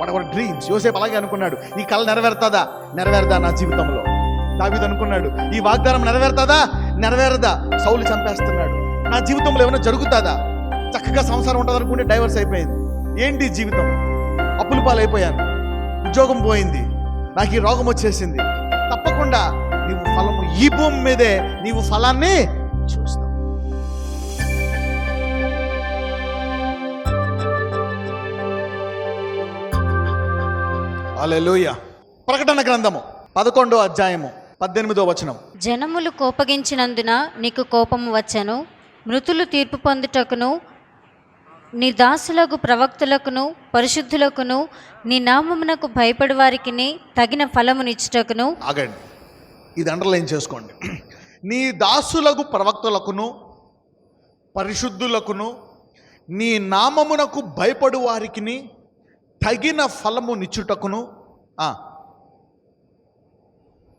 What ever dreams. యోసేపు అలాగే అనుకున్నాడు, ఈ కళ నెరవేరదా నా జీవితంలో. దావీదు అనుకున్నాడు, ఈ వాగ్దానం నెరవేరదా. సౌలు చంపేస్తున్నాడు, నా జీవితంలో ఏమైనా జరుగుతుందా. చక్కగా సంసారం ఉంటుంది అనుకుంటే డైవర్స్ అయిపోయింది. ఏంటి జీవితం, అప్పుల పాలైపోయాను, ఉద్యోగం పోయింది, నాకు ఈ రోగం వచ్చేసింది. తప్పకుండా నీవు ఫలము, ఈ భూమి మీదే నీవు ఫలాన్ని చూస్తావు. హల్లెలూయా. ప్రకటన గ్రంథము 11వ అధ్యాయము 18వ వచనం. జనములు కోపగించినందున నీకు కోపము వచ్చెను, మృతులు తీర్పు పొందుటకును నీ దాసులకు ప్రవక్తలకును పరిశుద్ధులకును నీ నామమునకు భయపడి వారికి తగిన ఫలమునిచ్చుటకును. ఆగండి, ఇది అండర్లైన్ చేసుకోండి. నీ దాసులకు ప్రవక్తలకును పరిశుద్ధులకును నీ నామమునకు భయపడు వారికి తగిన ఫలము నిచ్చుటకును.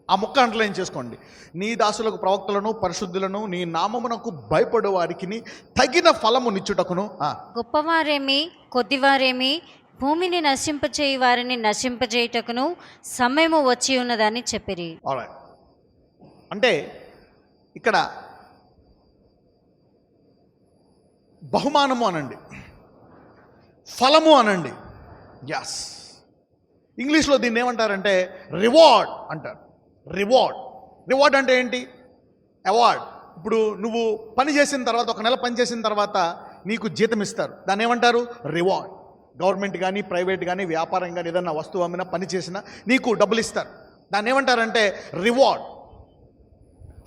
ఆ ముక్క అండర్లైన్ చేసుకోండి. నీ దాసులకు ప్రవక్తలను పరిశుద్ధులను నీ నామమునకు భయపడు వారికి తగిన ఫలము నిచ్చుటకును. గొప్పవారేమి కొద్దివారేమి భూమిని నశింపచేయి వారిని నశింపజేయుటకును సమయము వచ్చి ఉన్నదని చెప్పిరి. అంటే ఇక్కడ బహుమానము అనండి, ఫలము అనండి. యాస్, ఇంగ్లీష్లో దీన్ని ఏమంటారంటే రివార్డ్ అంటారు. రివార్డ్ అంటే ఏంటి? అవార్డ్. ఇప్పుడు నువ్వు పని చేసిన తర్వాత, ఒక నెల పని చేసిన తర్వాత నీకు జీతం ఇస్తారు, దాన్ని ఏమంటారు? రివార్డ్. గవర్నమెంట్ కానీ ప్రైవేట్ కానీ వ్యాపారం కానీ ఏదన్నా వస్తువు అమ్మినా పని చేసినా నీకు డబ్బులు ఇస్తారు, దాన్ని ఏమంటారంటే రివార్డ్.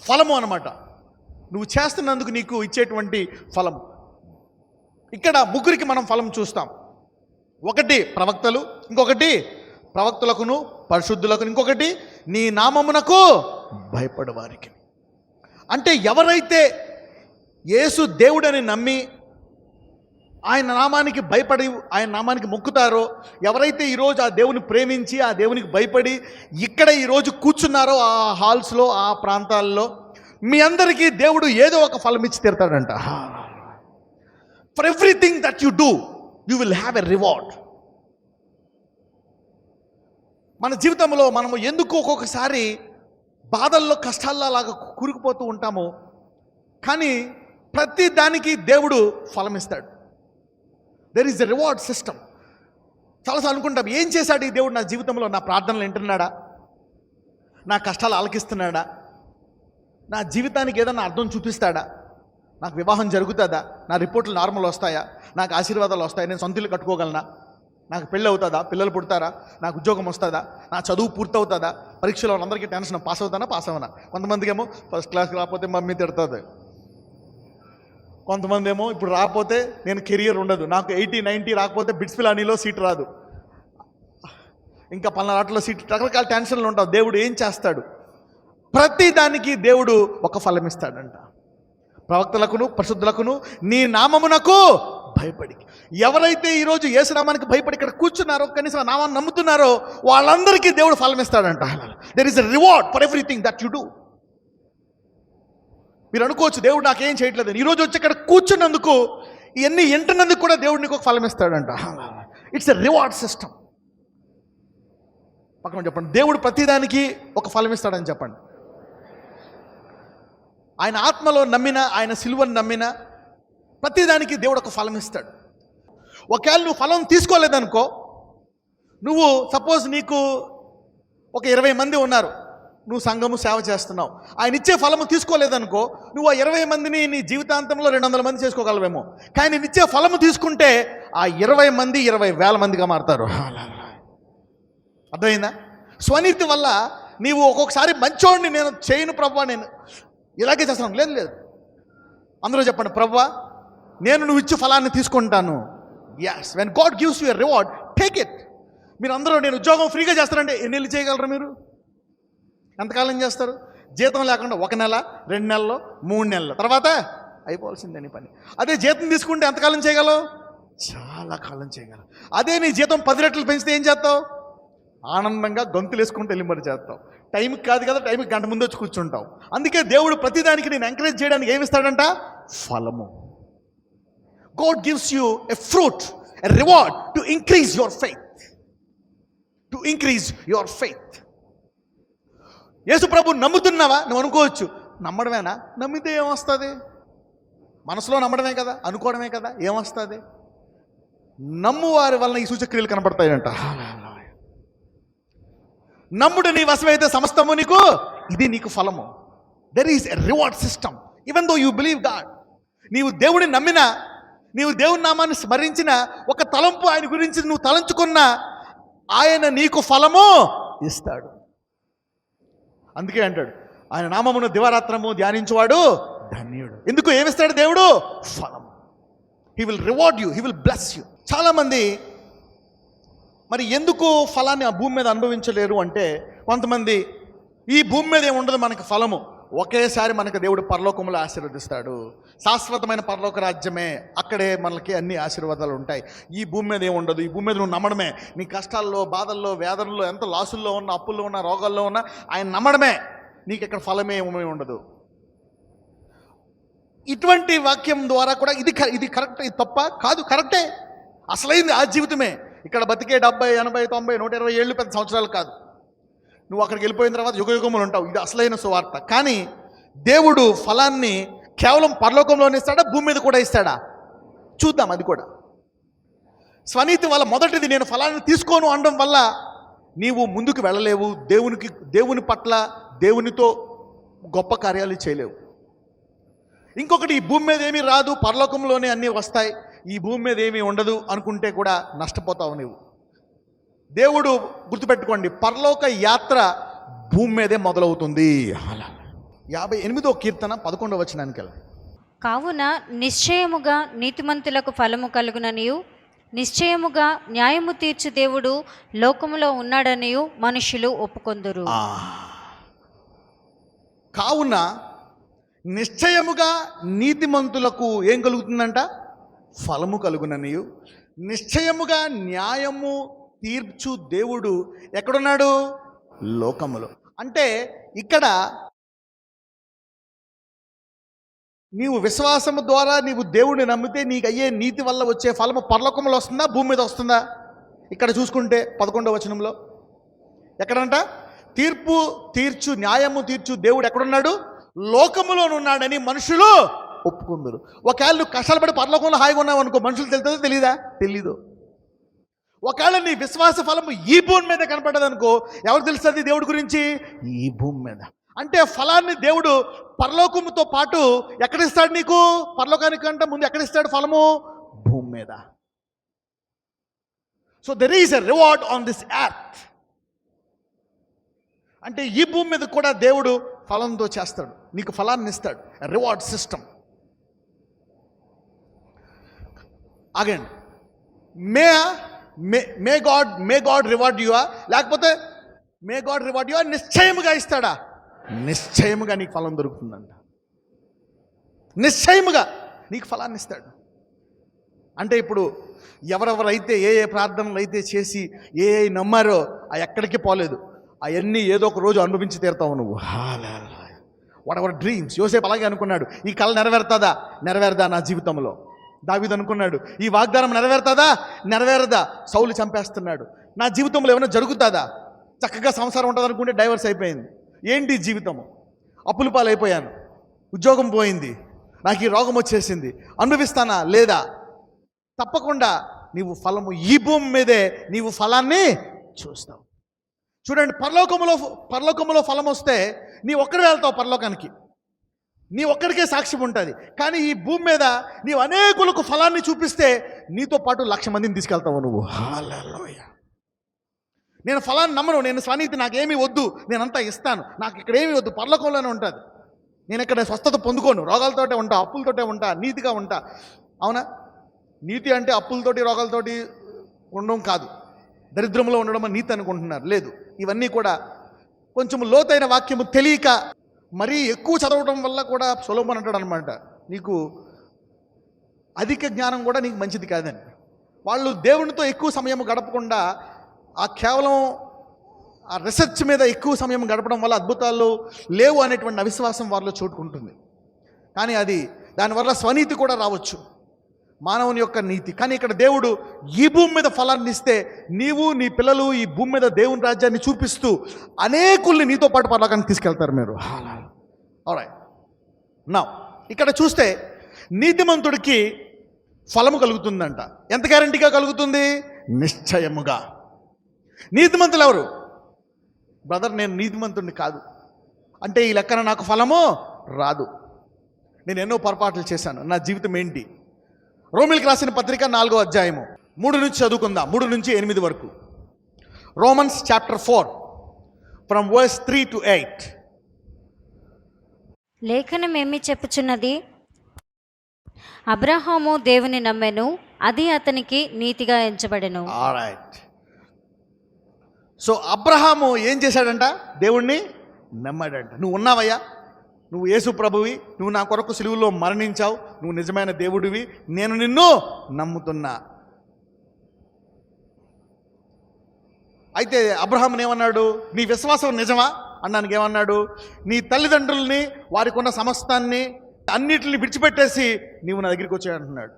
ఫలము అన్నమాట, నువ్వు చేస్తున్నందుకు నీకు ఇచ్చేటువంటి ఫలము. ఇక్కడ ముగ్గురికి మనం ఫలం చూస్తాం. ఒకటి ప్రవక్తలు, ఇంకొకటి ప్రవక్తలకును పరిశుద్ధులకు, ఇంకొకటి నీ నామమునకు భయపడు వారికి. అంటే ఎవరైతే యేసు దేవుడని నమ్మి ఆయన నామానికి భయపడి ఆయన నామానికి మొక్కుతారో, ఎవరైతే ఈరోజు ఆ దేవుని ప్రేమించి ఆ దేవునికి భయపడి ఇక్కడ ఈరోజు కూర్చున్నారో ఆ హాల్స్లో ఆ ప్రాంతాల్లో, మీ అందరికీ దేవుడు ఏదో ఒక ఫలం ఇచ్చి తీరుతాడంట. For everything that you do you will have a reward. మన జీవితంలో మనము ఎందుకు ఒక్కొక్కసారి బాధల్లో కష్టాల్లో అలాగా కూరుకుపోతూ ఉంటాము, కానీ ప్రతి దానికి దేవుడు ఫలం ఇస్తాడు. There is a reward system. చాలాసార్లు అనుకుంటాం, ఏం చేశాడు ఈ దేవుడు నా జీవితంలో? నా ప్రార్థనలు వింటున్నాడా? నా కష్టాలు ఆలకిస్తున్నాడా? నా జీవితానికి ఏదైనా అర్థం చూపిస్తాడా? నాకు వివాహం జరుగుతుందా? నా రిపోర్ట్లు నార్మల్ వస్తాయా? నాకు ఆశీర్వాదాలు వస్తాయా? నేను సొంత ఇల్లు కట్టుకోగలనా? నాకు పెళ్ళి అవుతుందా? పిల్లలు పుడతారా? నాకు ఉద్యోగం వస్తుందా? నా చదువు పూర్తవుతుందా? పరీక్షలో అందరికీ టెన్షన్, పాస్ అవునా? కొంతమందికి ఏమో ఫస్ట్ క్లాస్కి రాకపోతే మమ్మీ తిడుతుంది, కొంతమంది ఏమో ఇప్పుడు రాకపోతే నేను కెరియర్ ఉండదు, నాకు 80-90 రాకపోతే బిట్స్ పిలానీలో సీట్ రాదు, ఇంకా పల్నాటిలో సీట్, రకరకాల టెన్షన్లు ఉంటావు. దేవుడు ఏం చేస్తాడు? ప్రతి దానికి దేవుడు ఒక ఫలం ఇస్తాడంట. ప్రవక్తలకును పరిశుద్ధులకును నీ నామమునకు భయపడి, ఎవరైతే ఈరోజు యేసు నామానికి భయపడి ఇక్కడ కూర్చున్నారో, కనీసం నామాన్ని నమ్ముతున్నారో, వాళ్ళందరికీ దేవుడు ఫలం ఇస్తాడంట. There is a reward for everything that you do. మీరు అనుకోవచ్చు, దేవుడు నాకేం చేయట్లేదు. ఈరోజు వచ్చి ఇక్కడ కూర్చున్నందుకు, ఇవన్నీ వింటున్నందుకు కూడా దేవుడు నీకు ఒక ఫలం ఇస్తాడంట. It's a reward system. పక్కన చెప్పండి, దేవుడు ప్రతిదానికి ఒక ఫలం ఇస్తాడని చెప్పండి. ఆయన ఆత్మలో నమ్మిన, ఆయన సిలువను నమ్మిన ప్రతిదానికి దేవుడు ఒక ఫలం ఇస్తాడు. ఒకవేళ నువ్వు ఫలం తీసుకోలేదనుకో, నువ్వు సపోజ్ నీకు ఒక 20 మంది ఉన్నారు, నువ్వు సంఘము సేవ చేస్తున్నావు, ఆయన ఇచ్చే ఫలము తీసుకోలేదనుకో, నువ్వు ఆ 20 మందిని నీ జీవితాంతంలో 200 మంది చేసుకోగలవేమో, కానీ నేను ఇచ్చే ఫలము తీసుకుంటే ఆ 20 మంది 20,000 మందిగా మారుతారు. అర్థమైందా? స్వనీతి వల్ల నీవు ఒక్కొక్కసారి మంచోడిని, నేను చేయను ప్రభువా, నేను ఇలాగే చేస్తాను. లేదు, అందరూ చెప్పండి, ప్రభువా నేను నువ్వు ఇచ్చే ఫలాన్ని తీసుకుంటాను. Yes, when God gives you a reward, take it. మీరు అందరూ నేను ఉద్యోగం ఫ్రీగా చేస్తానంటే ఎన్ని నెలలు చేయగలరు? మీరు ఎంతకాలం చేస్తారు? జీతం లేకుండా 1 నెల, 2 నెలలు, 3 నెలలు, తర్వాత అయిపోవాల్సిందే నీ పని. అదే జీతం తీసుకుంటే ఎంతకాలం చేయగలవు? చాలా కాలం చేయగలవు. అదే నీ జీతం 10 రెట్లు పెంచితే ఏం చేస్తావు? ఆనందంగా గొంతులు వేసుకుంటూ వెళ్ళి మరి చేస్తావు. టైంకి కాదు కదా, టైంకి గంట ముందు వచ్చి కూర్చుంటావు. అందుకే దేవుడు ప్రతిదానికి నేను ఎంకరేజ్ చేయడానికి ఏమిస్తాడంట? ఫలము. God gives you a fruit, a reward to increase your faith. Increase your faith. Yesu ప్రభు నమ్ముతున్నావా? నువ్వు అనుకోవచ్చు, నమ్మడమేనా? నమ్మితే ఏమొస్తుంది? మనసులో నమ్మడమే కదా, అనుకోవడమే కదా, ఏమొస్తుంది? నమ్మువారి వలన ఈ సూచక్రియలు కనపడతాయంట. నమ్ముడు నీ వశమైతే సమస్తము నీకు, ఇది నీకు ఫలము. There is a reward system even though you believe God. నీవు దేవుడిని నమ్మినా, నీవు దేవుని నామాన్ని స్మరించిన, ఒక తలంపు ఆయన గురించి నువ్వు తలంచుకున్నా, ఆయన నీకు ఫలము ఇస్తాడు. అందుకే అంటాడు, ఆయన నామమును దివారాత్రము ధ్యానించువాడు ధన్యుడు. ఎందుకు? ఏమిస్తాడు దేవుడు? ఫలం. He will reward you, he will bless you. చాలామంది మరి ఎందుకు ఫలాన్ని ఆ భూమి మీద అనుభవించలేరు అంటే, కొంతమంది ఈ భూమి మీద ఏముండదు మనకు ఫలము, ఒకేసారి మనకు దేవుడు పరలోకములో ఆశీర్వదిస్తాడు, శాశ్వతమైన పరలోక రాజ్యమే, అక్కడే మనకి అన్ని ఆశీర్వాదాలు ఉంటాయి. ఈ భూమి మీద ఏముండదు, ఈ భూమి మీద నువ్వు నమ్మడమే. నీ కష్టాల్లో, బాధల్లో, వేదనల్లో, ఎంత లాసుల్లో ఉన్న, అప్పుల్లో ఉన్న, రోగాల్లో ఉన్న ఆయన నమ్మడమే, నీకు ఇక్కడ ఫలమే ఏమీ ఉండదు. ఇటువంటి వాక్యం ద్వారా కూడా ఇది కరెక్ట్, ఇది తప్ప కాదు, కరెక్టే. అసలైంది ఆ జీవితమే. ఇక్కడ బతికే 70, 80, 90, 120 ఏళ్ళు పెద్ద సంవత్సరాలు కాదు. నువ్వు అక్కడికి వెళ్ళిపోయిన తర్వాత యుగయుగములు ఉంటావు. ఇది అసలైన సువార్త. కానీ దేవుడు ఫలాన్ని కేవలం పరలోకంలోనే ఇస్తాడా, భూమి మీద కూడా ఇస్తాడా? చూద్దాం. అది కూడా స్వనీతి వల్ల మొదటిది, నేను ఫలాన్ని తీసుకోను అనడం వల్ల నీవు ముందుకు వెళ్ళలేవు. దేవుని పట్ల, దేవునితో గొప్ప కార్యాలు చేయలేవు. ఇంకొకటి, ఈ భూమి మీద ఏమీ రాదు, పరలోకంలోనే అన్నీ వస్తాయి, ఈ భూమి మీద ఏమీ ఉండదు అనుకుంటే కూడా నష్టపోతావు నీవు. దేవుడు గుర్తుపెట్టుకోండి, పరలోక యాత్ర భూమి మీదే మొదలవుతుంది. 58వ కీర్తన 11వ వచనానికి వెళ్ళండి. కావున నిశ్చయముగా నీతిమంతులకు ఫలము కలుగుననియు, నిశ్చయముగా న్యాయము తీర్చు దేవుడు లోకములో ఉన్నాడనియు మనుషులు ఒప్పుకొందురు. కావున నిశ్చయముగా నీతిమంతులకు ఏం కలుగుతుందంట? ఫలము కలుగుననియు, నిశ్చయముగా న్యాయము తీర్చు దేవుడు ఎక్కడున్నాడు? లోకములో. అంటే ఇక్కడ నీవు విశ్వాసము ద్వారా నీవు దేవుడిని నమ్మితే నీకు అయ్యే నీతి వల్ల వచ్చే ఫలము పరలోకములో వస్తుందా, భూమి మీద వస్తుందా? ఇక్కడ చూసుకుంటే 11వ వచనంలో ఎక్కడంట? తీర్పు తీర్చు, న్యాయము తీర్చు దేవుడు ఎక్కడున్నాడు? లోకములోనున్నాడని మనుషులు ఒప్పుకుందరు. ఒకవేళ నువ్వు కష్టాలు పడి పరలోకంలో హాయిగా ఉన్నావు అనుకో, మనుషులు తెలుస్తుందో తెలీదా? తెలీదు. ఒకవేళ నీ విశ్వాస ఫలము ఈ భూమి మీద కనపడదు అనుకో, ఎవరు తెలుస్తుంది దేవుడి గురించి? ఈ భూమి మీద. అంటే ఫలాన్ని దేవుడు పరలోకముతో పాటు ఎక్కడిస్తాడు నీకు? పరలోకానికంటే ముందు ఎక్కడిస్తాడు ఫలము? భూమి మీద. So there is a reward on this earth. అంటే ఈ భూమి మీద కూడా దేవుడు ఫలంతో చేస్తాడు, నీకు ఫలాన్ని ఇస్తాడు. Reward system. Again may God reward you, లేకపోతే మే గాడ్ రివార్డ్ యు నిశ్చయముగా ఇస్తాడా? నిశ్చయముగా నీకు ఫలం దొరుకుతుందంట. నిశ్చయముగా నీకు ఫలాన్ని ఇస్తాడు. అంటే ఇప్పుడు ఎవరెవరైతే ఏ ప్రార్థనలు అయితే చేసి ఏ నమ్మారో ఆ ఎక్కడికి పోలేదు, అవన్నీ ఏదో ఒక రోజు అనుభవించి తీరుతావు నువ్వు. What ever dreams. యోసేపు అలాగే అనుకున్నాడు, ఈ కళ నెరవేరదా నా జీవితంలో. దావీదు అనుకున్నాడు, ఈ వాగ్దానం నెరవేరదా, సౌలు చంపేస్తున్నాడు, నా జీవితంలో ఏమైనా జరుగుతుందా? చక్కగా సంసారం ఉంటుంది అనుకుంటే డైవర్స్ అయిపోయింది. ఏంటి జీవితము? అప్పుల పాలైపోయాను, ఉద్యోగం పోయింది, నాకు ఈ రోగం వచ్చేసింది, అనుభవిస్తానా లేదా? తప్పకుండా నీవు ఫలము ఈ భూమి మీదే నీవు ఫలాన్ని చూస్తావు. చూడండి, పరలోకములో ఫలం వస్తే నీ ఒక్కడే వెళ్తావు పరలోకానికి, నీ ఒక్కడికే సాక్ష్యం ఉంటుంది. కానీ ఈ భూమి మీద నీవు అనేకులకు ఫలాన్ని చూపిస్తే నీతో పాటు 1,00,000 మందిని తీసుకెళ్తావు నువ్వు. హల్లెలూయా. నేను ఫలాన్ని నమ్మను, నేను స్వనీతి నాకేమీ వద్దు, నేనంతా ఇస్తాను, నాకు ఇక్కడ ఏమీ వద్దు, పరలోకంలోనే ఉంటుంది, నేను ఇక్కడ స్వస్థత పొందుకోను, రోగాలతోటే ఉంటా, అప్పులతోటే ఉంటా, నీతిగా ఉంటా. అవునా? నీతి అంటే అప్పులతోటి రోగాలతోటి ఉండడం కాదు, దరిద్రంలో ఉండడం నీతి అనుకుంటున్నారు. లేదు, ఇవన్నీ కూడా కొంచెం లోతైన వాక్యము తెలియక మరీ ఎక్కువ చదవడం వల్ల కూడా సొలొమోను అంటాడు అనమాట, నీకు అధిక జ్ఞానం కూడా నీకు మంచిది కాదని. వాళ్ళు దేవునితో ఎక్కువ సమయం గడపకుండా కేవలం ఆ రీసెర్చ్ మీద ఎక్కువ సమయం గడపడం వల్ల అద్భుతాలు లేవు అనేటువంటి అవిశ్వాసం వారిలో చోటుకుంటుంది. కానీ దానివల్ల స్వనీతి కూడా రావచ్చు. మానవుని యొక్క నీతి. కానీ ఇక్కడ దేవుడు ఈ భూమి మీద ఫలాన్ని ఇస్తే నీవు నీ పిల్లలు ఈ భూమి మీద దేవుని రాజ్యాన్ని చూపిస్తూ అనేకుల్ని నీతో పాటు పరలోకానికి తీసుకెళ్తారు మీరు. ఆల్రైట్. నా ఇక్కడ చూస్తే నీతిమంతుడికి ఫలము కలుగుతుందంట. ఎంత గ్యారంటీగా కలుగుతుంది? నిశ్చయముగా. నీతిమంతులు ఎవరు? బ్రదర్, నేను నీతిమంతుడిని కాదు అంటే ఈ లెక్కన నాకు ఫలము రాదు. నేను ఎన్నో పొరపాట్లు చేశాను. నా జీవితం ఏంటి? రోమిల్కి రాసిన పత్రిక 4వ అధ్యాయము 3 నుంచి చదువుకుందాం, 3 నుంచి 8 వరకు. Romans chapter 4 from verse 3 to 8. లేఖనం ఏమి చెప్పుచున్నది? అబ్రహాము దేవుని నమ్మెను, అది అతనికి నీతిగా ఎంచబడెను. ఆల్రైట్. సో అబ్రహాము ఏం చేశాడంట? దేవుణ్ణి నమ్మాడంట. నువ్వు ఉన్నావయ్యా, నువ్వు యేసు ప్రభువి, నువ్వు నా కొరకు సిలువలో మరణించావు, నువ్వు నిజమైన దేవుడివి, నేను నిన్ను నమ్ముతున్నా. అయితే అబ్రహాముని ఏమన్నాడు? నీ విశ్వాసం నిజమా అన్నానికి ఏమన్నాడు? నీ తల్లిదండ్రుల్ని, వారికి ఉన్న సమస్తాన్ని అన్నిటిని విడిచిపెట్టేసి నీవు నా దగ్గరికి వచ్చాయంటున్నాడు.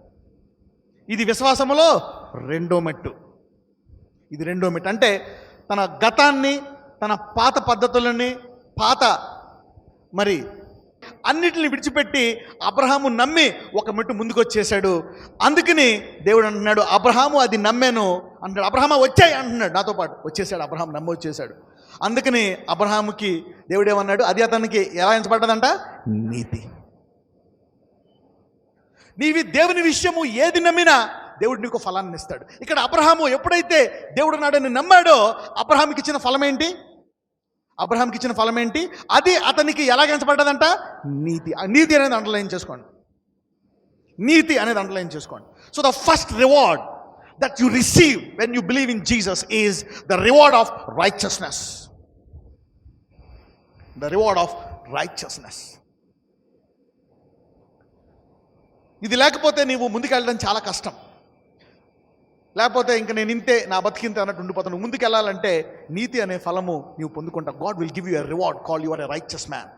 ఇది విశ్వాసములో రెండో మెట్టు. ఇది రెండో మెట్టు. అంటే తన గతాన్ని, తన పాత పద్ధతులని, పాత మరి అన్నిటిని విడిచిపెట్టి అబ్రహాము నమ్మి ఒక మెట్టు ముందుకు వచ్చేసాడు. అందుకని దేవుడు అంటున్నాడు, అబ్రహాము అది నమ్మాను అంటాడు. అబ్రహాము వచ్చాయి అంటున్నాడు, నాతో పాటు వచ్చేసాడు. అబ్రహాం నమ్మి వచ్చేసాడు. అందుకని అబ్రహాముకి దేవుడు ఏమన్నాడు? అది అతనికి ఎలా ఎంచబడ్డదంట? నీతి. నీవి దేవుని విషయము ఏది నమ్మినా దేవుడు నీకు ఫలాన్ని ఇస్తాడు. ఇక్కడ అబ్రహాము ఎప్పుడైతే దేవుడు నాడని నమ్మాడో అబ్రహాంకి ఇచ్చిన ఫలం ఏంటి? అబ్రహాంకి ఇచ్చిన ఫలం ఏంటి? అది అతనికి ఎలాగెంచబడ్డదంట? నీతి. నీతి అనేది అండర్లైన్ చేసుకోండి. నీతి అనేది అండర్లైన్ చేసుకోండి. So the first reward that you receive when you believe in Jesus is the reward of righteousness. The reward of righteousness. ఇది లేకపోతే నీవు ముందుకెళ్ళడం చాలా కష్టం. లేకపోతే ఇంకా నేను ఇంతే, నా బతికింతే అన్నట్టు ఉండిపోతాను. నువ్వు ముందుకు వెళ్ళాలంటే నీతి అనే ఫలము నీవు పొందుకుంటావు. God will give you a reward call you are a righteous man.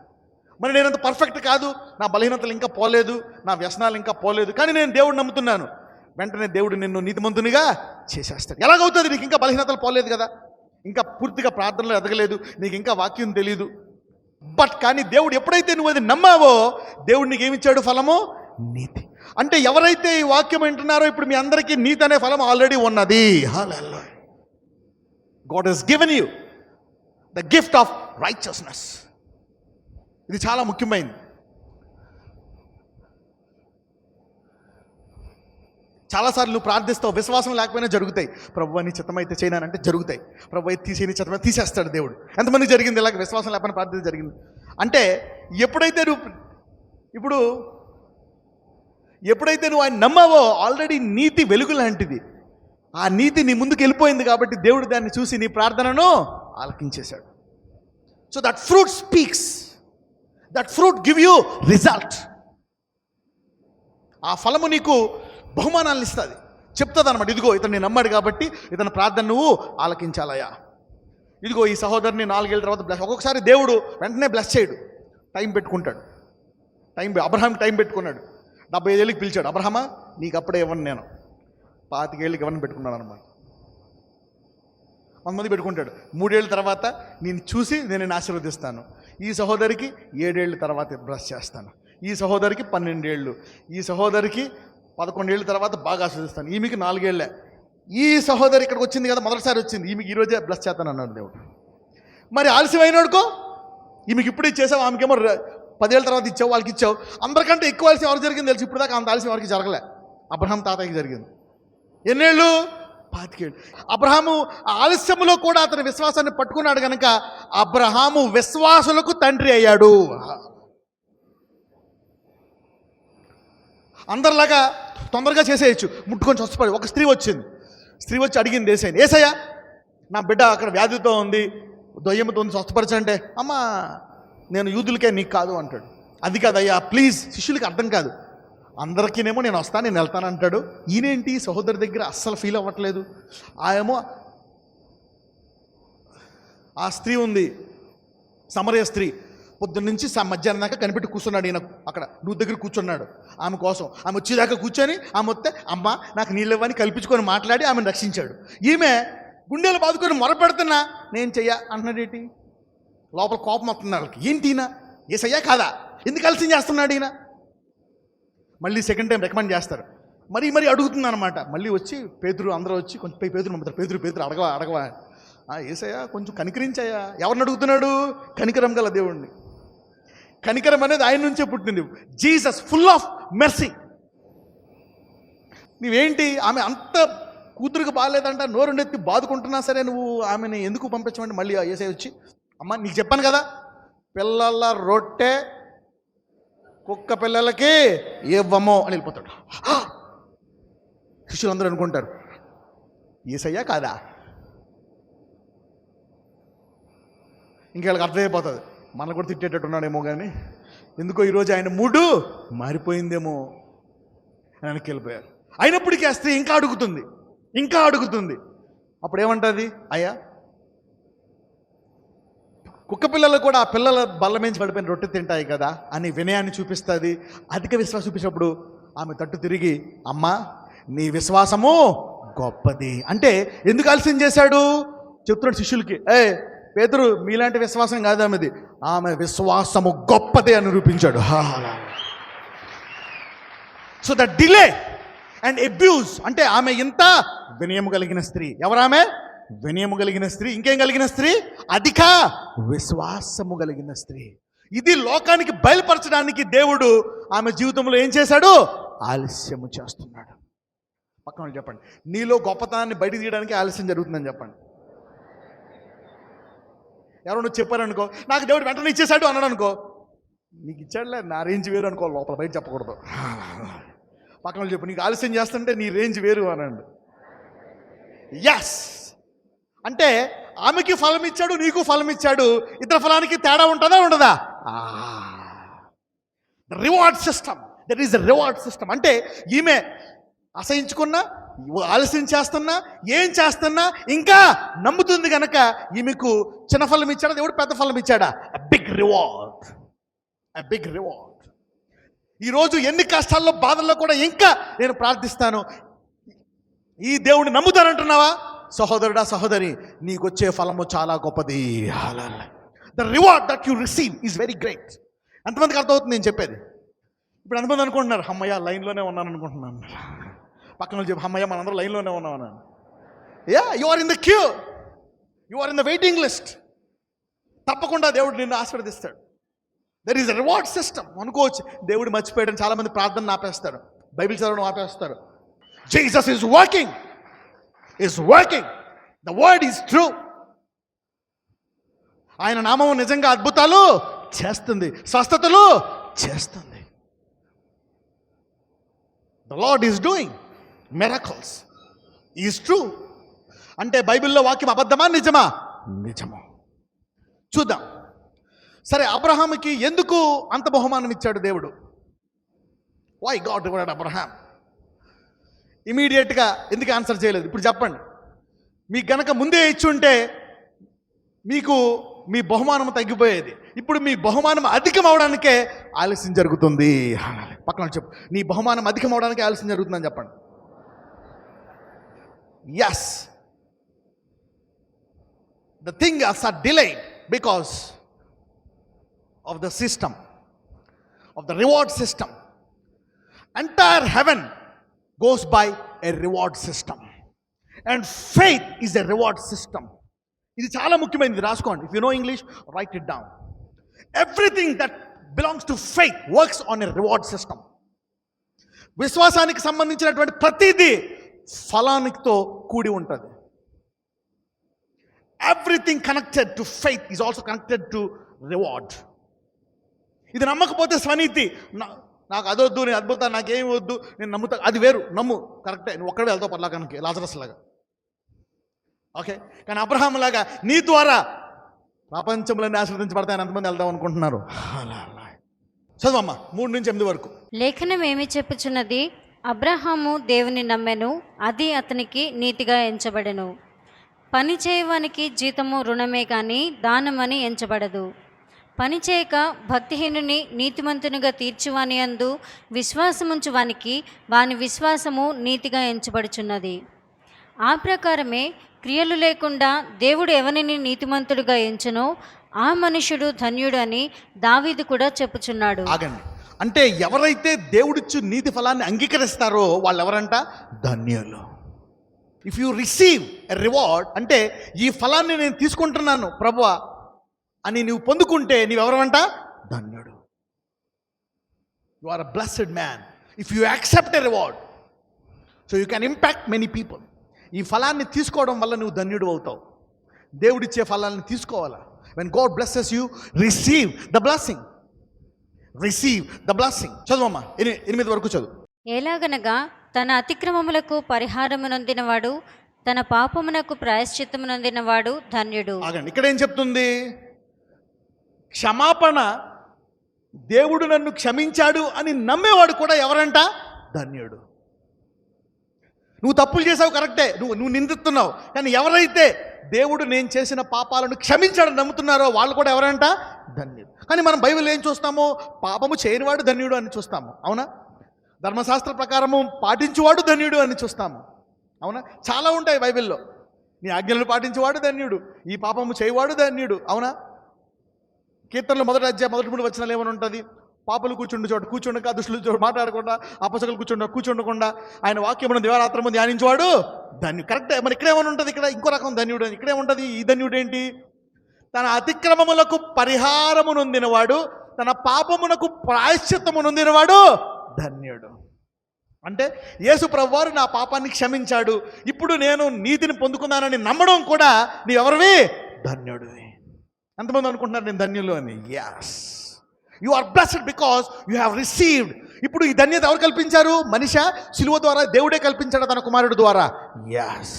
మరి నేనంత పర్ఫెక్ట్ కాదు, నా బలహీనతలు ఇంకా పోలేదు, నా వ్యసనాలు ఇంకా పోలేదు, కానీ నేను దేవుడు నమ్ముతున్నాను. వెంటనే దేవుడు నిన్ను నీతిమంతునిగా చేసేస్తాడు. ఎలాగవుతుంది? నీకు ఇంకా బలహీనతలు పోలేదు కదా, ఇంకా పూర్తిగా ప్రార్థనలో ఎదగలేదు, నీకు ఇంకా వాక్యం తెలియదు. బట్ కానీ దేవుడు ఎప్పుడైతే నువ్వు అది నమ్మావో దేవుడు నీకు ఏమిచ్చాడు? ఫలము నీతి. అంటే ఎవరైతే ఈ వాక్యం వింటున్నారో ఇప్పుడు మీ అందరికీ నీతి అనే ఫలం ఆల్రెడీ ఉన్నది. Hallelujah. God has given you the gift of righteousness. ఇది చాలా ముఖ్యమైనది. చాలాసార్లు నువ్వు ప్రార్థిస్తావు, విశ్వాసం లేకపోయినా జరుగుతాయి. ప్రభు నీ చిత్తమైతే చేయనంటే జరుగుతాయి. ప్రభు అయితే తీసేని చిత్తమైతే తీసేస్తాడు దేవుడు. ఎంతమంది జరిగింది ఇలాగ? విశ్వాసం లేకపోయినా ప్రార్థన జరిగింది. అంటే ఎప్పుడైతే నువ్వు ఆయన నమ్మావో ఆల్రెడీ నీతి వెలుగు లాంటిది. ఆ నీతి నీ ముందుకు వెళ్ళిపోయింది కాబట్టి దేవుడు దాన్ని చూసి నీ ప్రార్థనను ఆలకించేశాడు. So that fruit speaks, that fruit give you result. ఆ ఫలము నీకు బహుమానాలను ఇస్తుంది, చెప్తుంది అనమాట. ఇదిగో ఇతను నేను నమ్మాడు కాబట్టి ఇతని ప్రార్థన నువ్వు ఆలకించాలయ్యా. ఇదిగో ఈ సహోదరుని 4 ఏళ్ళ తర్వాత బ్లెస్. ఒక్కొక్కసారి దేవుడు వెంటనే బ్లెస్ చేయడు, టైం పెట్టుకుంటాడు. అబ్రహాం టైం పెట్టుకున్నాడు. 75 ఏళ్ళకి పిలిచాడు, అబ్రహమా నీకు అప్పుడే ఇవ్వను, నేను 25 ఏళ్ళకి ఇవ్వని పెట్టుకున్నాడు అనమాట. 100 మంది పెట్టుకుంటాడు. 3 ఏళ్ళ తర్వాత నేను చూసి నేను ఆశీర్వదిస్తాను. ఈ సహోదరికి 7 ఏళ్ళ తర్వాత బ్రష్ చేస్తాను. ఈ సహోదరికి 12 ఏళ్ళు, ఈ సహోదరికి 11 ఏళ్ళ తర్వాత బాగా ఆశీర్వదిస్తాను. ఈమెకి 4 ఏళ్ళే. ఈ సహోదరి ఇక్కడికి వచ్చింది కదా, మొదటిసారి వచ్చింది, ఈమెకి ఈరోజే బ్లెస్ చేస్తాను అన్నాడు దేవుడు. మరి ఆలస్యమైనడుకో ఈమెకి ఇప్పుడు ఇచ్చేసావు, ఆమెకేమో 10 ఏళ్ళ తర్వాత ఇచ్చావు, వాళ్ళకి ఇచ్చావు. అందరికంటే ఎక్కువ ఆలస్యం ఎవరు జరిగింది తెలుసు? ఇప్పుడు దాకా అంత ఆలస్యం ఎవరికి జరగలే. అబ్రహాం తాతయ్యకి జరిగింది. ఎన్నేళ్ళు? 25 ఏళ్ళు. అబ్రహాము ఆలస్యములో కూడా అతని విశ్వాసాన్ని పట్టుకున్నాడు కనుక అబ్రహాము విశ్వాసులకు తండ్రి అయ్యాడు. అందరిలాగా తొందరగా చేసేయచ్చు, ముట్టుకొని స్వస్థపడి. ఒక స్త్రీ వచ్చి అడిగింది ఏసయ్యని, ఏసయ్య నా బిడ్డ అక్కడ వ్యాధితో ఉంది, దొయ్యముతో ఉంది, స్వస్థపరచంటే, అమ్మా నేను యూదులకే, నీకు కాదు అంటాడు. అది కాదయ్యా ప్లీజ్. శిష్యులకి అర్థం కాదు. అందరికీనేమో నేను వస్తాను, నేను వెళ్తాను అంటాడు. ఈయనేంటి సహోదరి దగ్గర అస్సలు ఫీల్ అవ్వట్లేదు. ఏమో ఆ స్త్రీ ఉంది, సమరయ స్త్రీ, పొద్దున్న నుంచి మధ్యాహ్నం దాకా కనిపెట్టి కూర్చున్నాడు ఈయన అక్కడ నువ్వు దగ్గర కూర్చున్నాడు ఆమె కోసం. ఆమె వచ్చేదాకా కూర్చొని ఆమె వస్తే అమ్మ నాకు నీళ్ళు ఇవ్వని కల్పించుకొని మాట్లాడి ఆమెను రక్షించాడు. ఈమె గుండెలు బాదుకొని మొరపెడుతున్నా నేను చెయ్య అంటున్నాడేంటి? లోపల కోపం వస్తుంది వాళ్ళకి. ఏంటి ఈయన ఏసయ్యా కాదా, ఎందుకు ఆలస్యం చేస్తున్నాడు ఈయన? మళ్ళీ సెకండ్ టైం రికమెండ్ చేస్తారు. మరీ అడుగుతుంది అనమాట. మళ్ళీ వచ్చి పేతురు అందరూ వచ్చి కొంచెం పేతురు నమ్ముతారు. పేతురు అడగవా ఏసయ్యా కొంచెం కనికరించాయా. ఎవరిని అడుగుతున్నాడు? కనికరం గల దేవుణ్ణి. కనికరం అనేది ఆయన నుంచే పుట్టింది. Jesus full of mercy. నువ్వేంటి ఆమె అంత కూతురికి బాగాలేదంట, నోరుండెత్తి బాదుకుంటున్నా సరే నువ్వు ఆమెని ఎందుకు పంపించమంటే మళ్ళీ ఏసై వచ్చి అమ్మ నీకు చెప్పాను కదా, పిల్లల రొట్టె కుక్క పిల్లలకి ఇవ్వము అని వెళ్ళిపోతాడు. శిష్యులందరూ అనుకుంటారు ఏసయ్యా కాదా. ఇంకేళ్ళకి అర్థమైపోతుంది మనల్ని కూడా తిట్టేటట్టు ఉన్నాడేమో కానీ ఎందుకో ఈరోజు ఆయన మూడు మారిపోయిందేమో వెనక్కి వెళ్ళిపోయారు. అయినప్పటికీ ఆ స్త్రీ ఇంకా అడుగుతుంది. అప్పుడు ఏమంటుంది? అయ్యా కుక్క పిల్లలు కూడా ఆ పిల్లల బల్ల మించి పడిపోయిన రొట్టె తింటాయి కదా అని వినయాన్ని చూపిస్తుంది. అధిక విశ్వాసం చూపించినప్పుడు ఆమె తట్టు తిరిగి అమ్మా నీ విశ్వాసము గొప్పది అంటే ఎందుకు ఆలస్యం చేశాడు చెప్తున్నాడు శిష్యులకి. పేతురు మీలాంటి విశ్వాసం కాదు ఆమెది, ఆమె విశ్వాసము గొప్పది అని నిరూపించాడు. So the delay and abuse అంటే ఆమె ఇంత వినయము కలిగిన స్త్రీ. ఎవరామె? వినయము కలిగిన స్త్రీ. ఇంకేం కలిగిన స్త్రీ? అధిక విశ్వాసము కలిగిన స్త్రీ. ఇది లోకానికి బయలుపరచడానికి దేవుడు ఆమె జీవితంలో ఏం చేశాడు? ఆలస్యము చేస్తున్నాడు. పక్కన వాళ్ళు చెప్పండి, నీలో గొప్పతనాన్ని బయట తీయడానికి ఆలస్యం జరుగుతుందని చెప్పండి. ఎవరో నువ్వు చెప్పారనుకో, నాకు దేవుడు వెంటనే ఇచ్చేశాడు అన్నాడు అనుకో, నీకు ఇచ్చాడులే నా రేంజ్ వేరు అనుకో, లోపల బయట చెప్పకూడదు. పక్కన వాళ్ళు చెప్పు, నీకు ఆలస్యం చేస్తుంటే నీ రేంజ్ వేరు అనండి. ఎస్ అంటే ఆమెకి ఫలం ఇచ్చాడు, నీకు ఫలం ఇచ్చాడు. ఇతర ఫలానికి తేడా ఉంటుందా ఉండదా? Reward system, that is the reward system. అంటే ఈమె అసహించుకున్నా, ఆలస్యం చేస్తున్నా, ఏం చేస్తున్నా ఇంకా నమ్ముతుంది కనుక ఈమెకు చిన్న ఫలం ఇచ్చాడా దేవుడు, పెద్ద ఫలం ఇచ్చాడా? Big reward. ఈరోజు ఎన్ని కష్టాల్లో బాధల్లో కూడా ఇంకా నేను ప్రార్థిస్తాను, ఈ దేవుడిని నమ్ముతానంటున్నావా సహోదరుడా సహోదరి, నీకు వచ్చే ఫలము చాలా గొప్పది. The reward that you receive is very great. ఎంతమందికి అర్థమవుతుంది నేను చెప్పేది? ఇప్పుడు ఎంతమంది అనుకుంటున్నారు అమ్మయ్య లైన్లోనే ఉన్నాను అనుకుంటున్నాను. పక్కన చెప్పి అమ్మయ్య మనందరూ లైన్లోనే ఉన్నాను. You are in the queue, you are in the waiting list. తప్పకుండా దేవుడు నిన్ను ఆశీర్వదిస్తాడు. There is a reward system. అనుకోవచ్చు దేవుడు మర్చిపోయాడని చాలామంది ప్రార్థన ఆపేస్తారు, బైబిల్ చదవడం ఆపేస్తారు. Jesus is working. The word is true. ఆయన నామం నిజంగా అద్భుతాలు చేస్తుంది, స్వస్థతలు చేస్తుంది. The Lord is doing miracles. Is true అంటే బైబిల్లో వాక్యం అబద్ధమా నిజమా? నిజమా. చూద్దాం. సరే, అబ్రహాముకి ఎందుకు అంత బహుమానం ఇచ్చాడు దేవుడు? Why God rewarded Abraham? ఇమీడియట్గా ఎందుకు ఆన్సర్ చేయలేదు? ఇప్పుడు చెప్పండి. మీకు గనక ముందే ఇచ్చి ఉంటే మీకు మీ బహుమానం తగ్గిపోయేది. ఇప్పుడు మీ బహుమానం అధికం అవడానికే ఆలస్యం జరుగుతుంది. పక్కన చెప్పు, నీ బహుమానం అధికం అవడానికే ఆలస్యం జరుగుతుందని చెప్పండి. Yes, the things are delayed because of the system, of the reward system. Entire heaven goes by a reward system, and faith is a reward system. ఇది చాలా ముఖ్యమైనది, రాసుకోండి. If you know English, write it down. Everything that belongs to faith works on a reward system. విశ్వాసానికి సంబంధించినటువంటి ప్రతిదీ ఫలానితో కూడి ఉంటుంది. Everything connected to faith is also connected to reward. ఇది నమ్మకపోతే స్వనీతి, నాకు అదొద్దు, నేను అద్భుతాలు నాకేమి వద్దు, నేను నమ్ముతా, అది వేరు. నమ్ము, కరెక్టే, నువ్వు ఒక్కడే వెళ్తావు పర్లాకానికి, లాజరస్ లాగా. ఓకే, కానీ అబ్రహాం లాగా నీ ద్వారా ప్రపంచంలోనే ఆశీర్వదించబడతాయని ఎంతమంది వెళ్దాం అనుకుంటున్నారు? చదువమ్మా 3-8 వరకు. లేఖనం ఏమి చెప్పుచున్నది? అబ్రహాము దేవుని నమ్మెను, అది అతనికి నీతిగా ఎంచబడెను. పని చేయవానికి జీతము రుణమే కానీ దానమని ఎంచబడదు. పనిచేయక భక్తిహీనుని నీతిమంతునిగా తీర్చువాని యందు విశ్వాసముంచు వానికి వాని విశ్వాసము నీతిగా ఎంచబడుచున్నది. ఆ ప్రకారమే క్రియలు లేకుండా దేవుడు ఎవరిని నీతిమంతుడిగా ఎంచునో ఆ మనుషుడు ధన్యుడు అని దావీదు కూడా చెప్పుచున్నాడు. ఆగండి. అంటే ఎవరైతే దేవుడిచ్చు నీతి ఫలాన్ని అంగీకరిస్తారో వాళ్ళు ఎవరంట? ధన్యులు. If you receive a reward, అంటే ఈ ఫలాన్ని నేను తీసుకుంటున్నాను ప్రభువా అని నువ్వు పొందుకుంటే నీవెవరమంట? ధన్యుడు. You are a blessed man if you accept a reward. So you can impact many people. ఈ ఫలాన్ని తీసుకోవడం వల్ల నువ్వు ధన్యుడు అవుతావు. దేవుడిచ్చే ఫలాన్ని తీసుకోవాలా. When God blesses you, receive the blessing. Receive the blessing. చదువమ్మా, 8 వరకు చదువు. ఎలాగనగా తన అతిక్రమములకు పరిహారము నొందినవాడు, తన పాపమునకు ప్రాయశ్చిత్తము నొందినవాడు ధన్యుడు. ఆగండి, ఇక్కడ ఏం చెప్తుంది? క్షమాపణ, దేవుడు నన్ను క్షమించాడు అని నమ్మేవాడు కూడా ఎవరంట? ధన్యుడు. నువ్వు తప్పులు చేసావు కరెక్టే, నువ్వు నిందిస్తున్నావు, కానీ ఎవరైతే దేవుడు నేను చేసిన పాపాలను క్షమించాడని నమ్ముతున్నారో వాళ్ళు కూడా ఎవరంట? ధన్యుడు. కానీ మనం బైబిల్ ఏం చూస్తామో పాపము చేయనివాడు ధన్యుడు అని చూస్తాము, అవునా? ధర్మశాస్త్ర ప్రకారము పాటించువాడు ధన్యుడు అని చూస్తాము, అవునా? చాలా ఉంటాయి బైబిల్లో. నీ ఆజ్ఞలను పాటించేవాడు ధన్యుడు, ఈ పాపము చేయవాడు ధన్యుడు, అవునా? కీర్తనలు 1వ అధ్యాయం 1 వచనాలు ఏమని ఉంటుంది? పాపులు కూర్చుండు చోట కూర్చుండక, దుష్టులు చోట మాట్లాడకుండా, అపసకులు కూర్చుండకుండా ఆయన వాక్యమును దివారాత్రము ధ్యానించేవాడు ధన్యుడు. కరెక్టే. మరి ఇక్కడేమని ఉంటుంది? ఇక్కడ ఇంకో రకం ధన్యుడు అని ఇక్కడేముంటుంది. ఈ ధన్యుడు ఏంటి? తన అతిక్రమములకు పరిహారము నొందినవాడు, తన పాపమునకు ప్రాయశ్చిత్తము నొందినవాడు ధన్యుడు. అంటే యేసు ప్రభువారు నా పాపాన్ని క్షమించాడు, ఇప్పుడు నేను నీతిని పొందుకున్నానని నమ్మడం కూడా నీవెవరివి? ధన్యుడు. ఎంతమంది అనుకుంటున్నారు నేను ధన్యులు అని? yes, you are blessed because you have received. ఇప్పుడు ఈ ధన్యత ఎవరు కల్పించారు? మనిషి శిలువ ద్వారా దేవుడే కల్పించాడు తన కుమారుడు ద్వారా. yes,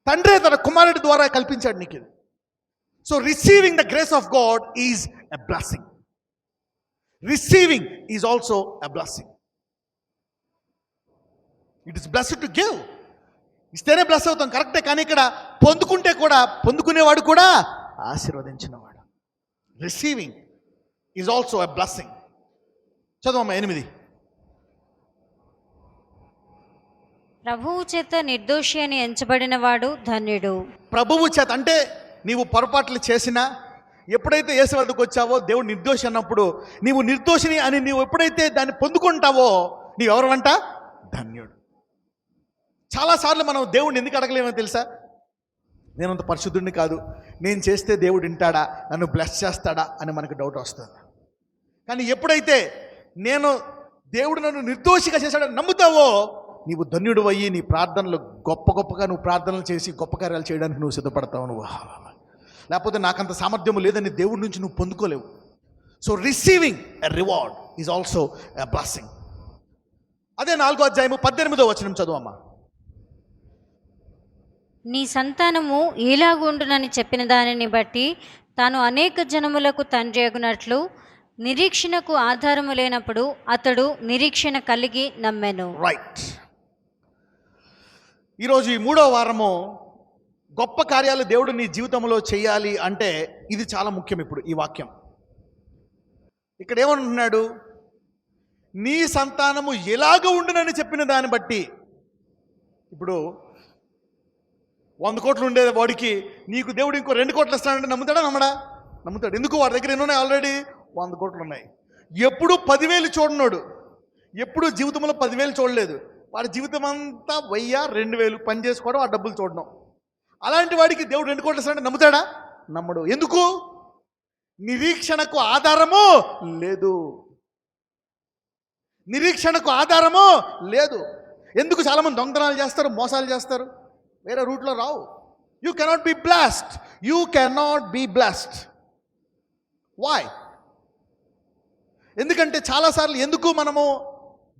తండ్రే తన కుమారుడి ద్వారా కల్పించాడు నీకు. So receiving the grace of God is a blessing. Receiving is also a blessing. It is blessed to give. ఇస్తేనే బ్లెస్ అవుతాం, కరెక్టే. కానీ ఇక్కడ పొందుకుంటే కూడా, పొందుకునేవాడు కూడా ఆశీర్వదించినవాడు. Receiving is also a blessing. చదవమ్మా 8. ప్రభువు చేత నిర్దోషి అని ఎంచబడిన వాడు ధన్యుడు. ప్రభువు చేత అంటే నీవు పొరపాట్లు చేసినా, ఎప్పుడైతే యేసు వద్దకు వచ్చావో దేవుడు నిర్దోషి అన్నప్పుడు, నీవు నిర్దోషిని అని నీవు ఎప్పుడైతే దాన్ని పొందుకుంటావో నీవెవరమంట? ధన్యుడు. చాలాసార్లు మనం దేవుడిని ఎందుకు అడగలేమో తెలుసా? నేనంత పరిశుద్ధుడిని కాదు, నేను చేస్తే దేవుడు వింటాడా, నన్ను బ్లెస్ చేస్తాడా అని మనకు డౌట్ వస్తుంది. కానీ ఎప్పుడైతే నేను దేవుడు నన్ను నిర్దోషిగా చేశాడని నమ్ముతావో నీవు ధన్యుడు అయ్యి నీ ప్రార్థనలు గొప్పగా నువ్వు ప్రార్థనలు చేసి గొప్ప కార్యాలు చేయడానికి నువ్వు సిద్ధపడతావు. నువ్వు లేకపోతే నాకంత సామర్థ్యం లేదని దేవుడి నుంచి నువ్వు పొందుకోలేవు. So receiving a reward is also a blessing. అదే 4వ అధ్యాయము 18వ వచనం చదువమ్మా. నీ సంతానము ఈలాగుండునని చెప్పిన దానిని బట్టి తాను అనేక జనములకు తండ్రి అగునట్లు నిరీక్షణకు ఆధారము లేనప్పుడు అతడు నిరీక్షణ కలిగి నమ్మెను. రైట్. ఈరోజు ఈ 3వ వారము గొప్ప కార్యాలు దేవుడు నీ జీవితంలో చేయాలి అంటే ఇది చాలా ముఖ్యం. ఇప్పుడు ఈ వాక్యం ఇక్కడ ఏమంటున్నాడు? నీ సంతానము ఎలాగ ఉండునని చెప్పిన దాన్ని బట్టి. ఇప్పుడు 100 కోట్లు ఉండేది వాడికి, నీకు దేవుడు ఇంకో 2 కోట్లు ఇస్తాడంటే నమ్ముతాడా? నమ్ముతాడు. ఎందుకు? వాడి దగ్గర ఎన్ని ఉన్నాయి? ఆల్రెడీ 100 కోట్లు ఉన్నాయి. ఎప్పుడు 10,000 చూడనోడు, ఎప్పుడు జీవితంలో 10,000 చూడలేదు. వాడి జీవితం అంతా 1000, 2,000 పని చేసుకోవడం, ఆ డబ్బులు చూడడం. అలాంటి వాడికి దేవుడు 2 కోట్లు ఇస్తాడంటే నమ్ముతాడా? నమ్మడు. ఎందుకు? నిరీక్షణకు ఆధారము లేదు. నిరీక్షణకు ఆధారము లేదు. ఎందుకు? చాలామంది దొంగతనాలు చేస్తారు, మోసాలు చేస్తారు, వేరే రూట్లో రావు. You cannot be blessed. You cannot be blessed. Why? ఎందుకంటే చాలాసార్లు ఎందుకు మనము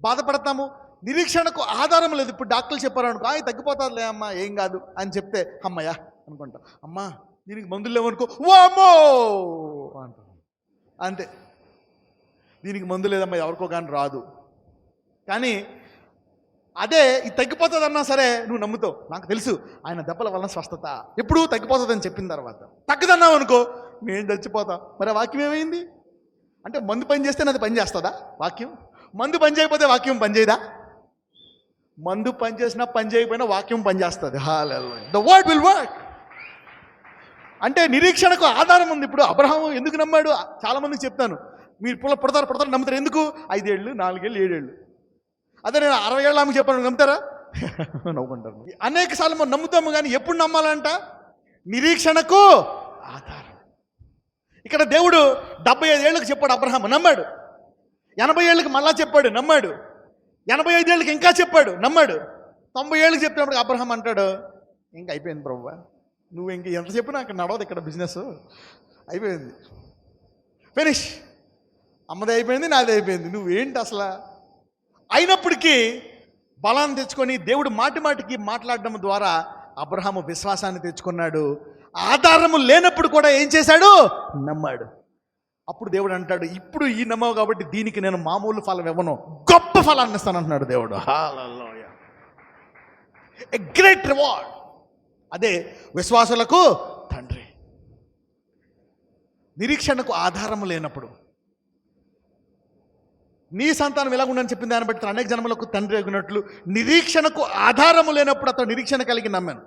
బాధపడతాము? నిరీక్షణకు ఆధారం లేదు. ఇప్పుడు డాక్టర్లు చెప్పారు అనుకో, తగ్గిపోతుందిలే అమ్మా, ఏం కాదు అని చెప్తే అమ్మయ్యా అనుకుంటా. అమ్మా దీనికి మందులు లేవనుకో, వామ్మో అంట. అంతే, దీనికి మందు లేదమ్మా, ఎవరికో కానీ రాదు. కానీ అదే ఇది తగ్గిపోతుంది అన్నా సరే నువ్వు నమ్ముతావు. నాకు తెలుసు ఆయన దెబ్బల వలన స్వస్థత ఎప్పుడు తగ్గిపోతుందని చెప్పిన తర్వాత. తగ్గదన్నావు అనుకో, నేను చచ్చిపోతా. మరి ఆ వాక్యం ఏమైంది అంటే మందు పని చేస్తే అది పని చేస్తుందా వాక్యం? మందు పని చేయకపోతే వాక్యం పని చేయదా? మందు పని చేసినా పని చేయకపోయినా వాక్యం పని చేస్తుంది. Hallelujah. The word will work. అంటే నిరీక్షణకు ఆధారం ఉంది. ఇప్పుడు అబ్రహాము ఎందుకు నమ్మాడు? చాలామందికి చెప్తాను, మీరు పుడతారు నమ్ముతారు. ఎందుకు? 5 ఏళ్ళు 4 ఏళ్ళు 7 ఏళ్ళు. అదే నేను 60 ఏళ్ళ ఆమెకు చెప్పాను, నమ్ముతారా? నవ్వుకుంటారు. అనేక సార్లు మనం నమ్ముతాము, కానీ ఎప్పుడు నమ్మాలంట? నిరీక్షణకు ఆధారం. ఇక్కడ దేవుడు 75 ఏళ్ళకి చెప్పాడు, అబ్రహాము నమ్మాడు. 80 ఏళ్ళకి మళ్ళా చెప్పాడు, నమ్మాడు. 85 ఏళ్ళకి ఇంకా చెప్పాడు, నమ్మాడు. 90 ఏళ్ళకి చెప్పినప్పుడు అబ్రహాం అంటాడు, ఇంకా అయిపోయింది ప్రభువా, నువ్వు ఇంక ఎంత చెప్పినా అక్కడ నడవదు, ఇక్కడ బిజినెస్ అయిపోయింది, ఫినిష్, అమ్మది అయిపోయింది, నాది అయిపోయింది, నువ్వేంటి అసలు? అయినప్పటికీ బలాన్ని తెచ్చుకొని దేవుడు మాటికి మాట్లాడడం ద్వారా అబ్రహాము విశ్వాసాన్ని తెచ్చుకున్నాడు. ఆధారము లేనప్పుడు కూడా ఏం చేశాడు? నమ్మాడు. అప్పుడు దేవుడు అంటాడు, ఇప్పుడు ఈ నమ్మవు కాబట్టి దీనికి నేను మామూలు ఫలం ఇవ్వను, గొప్ప ఫలాన్ని ఇస్తాను అంటున్నాడు దేవుడు. హల్లెలూయా. A great reward. అదే విశ్వాసులకు తండ్రి. నిరీక్షణకు ఆధారము లేనప్పుడు నీ సంతానం ఎలాగుండని చెప్పిన దాన్ని బట్టి అనేక జన్మలకు తండ్రి అగినట్లు నిరీక్షణకు ఆధారము లేనప్పుడు అతను నిరీక్షణ కలిగి నమ్మాను.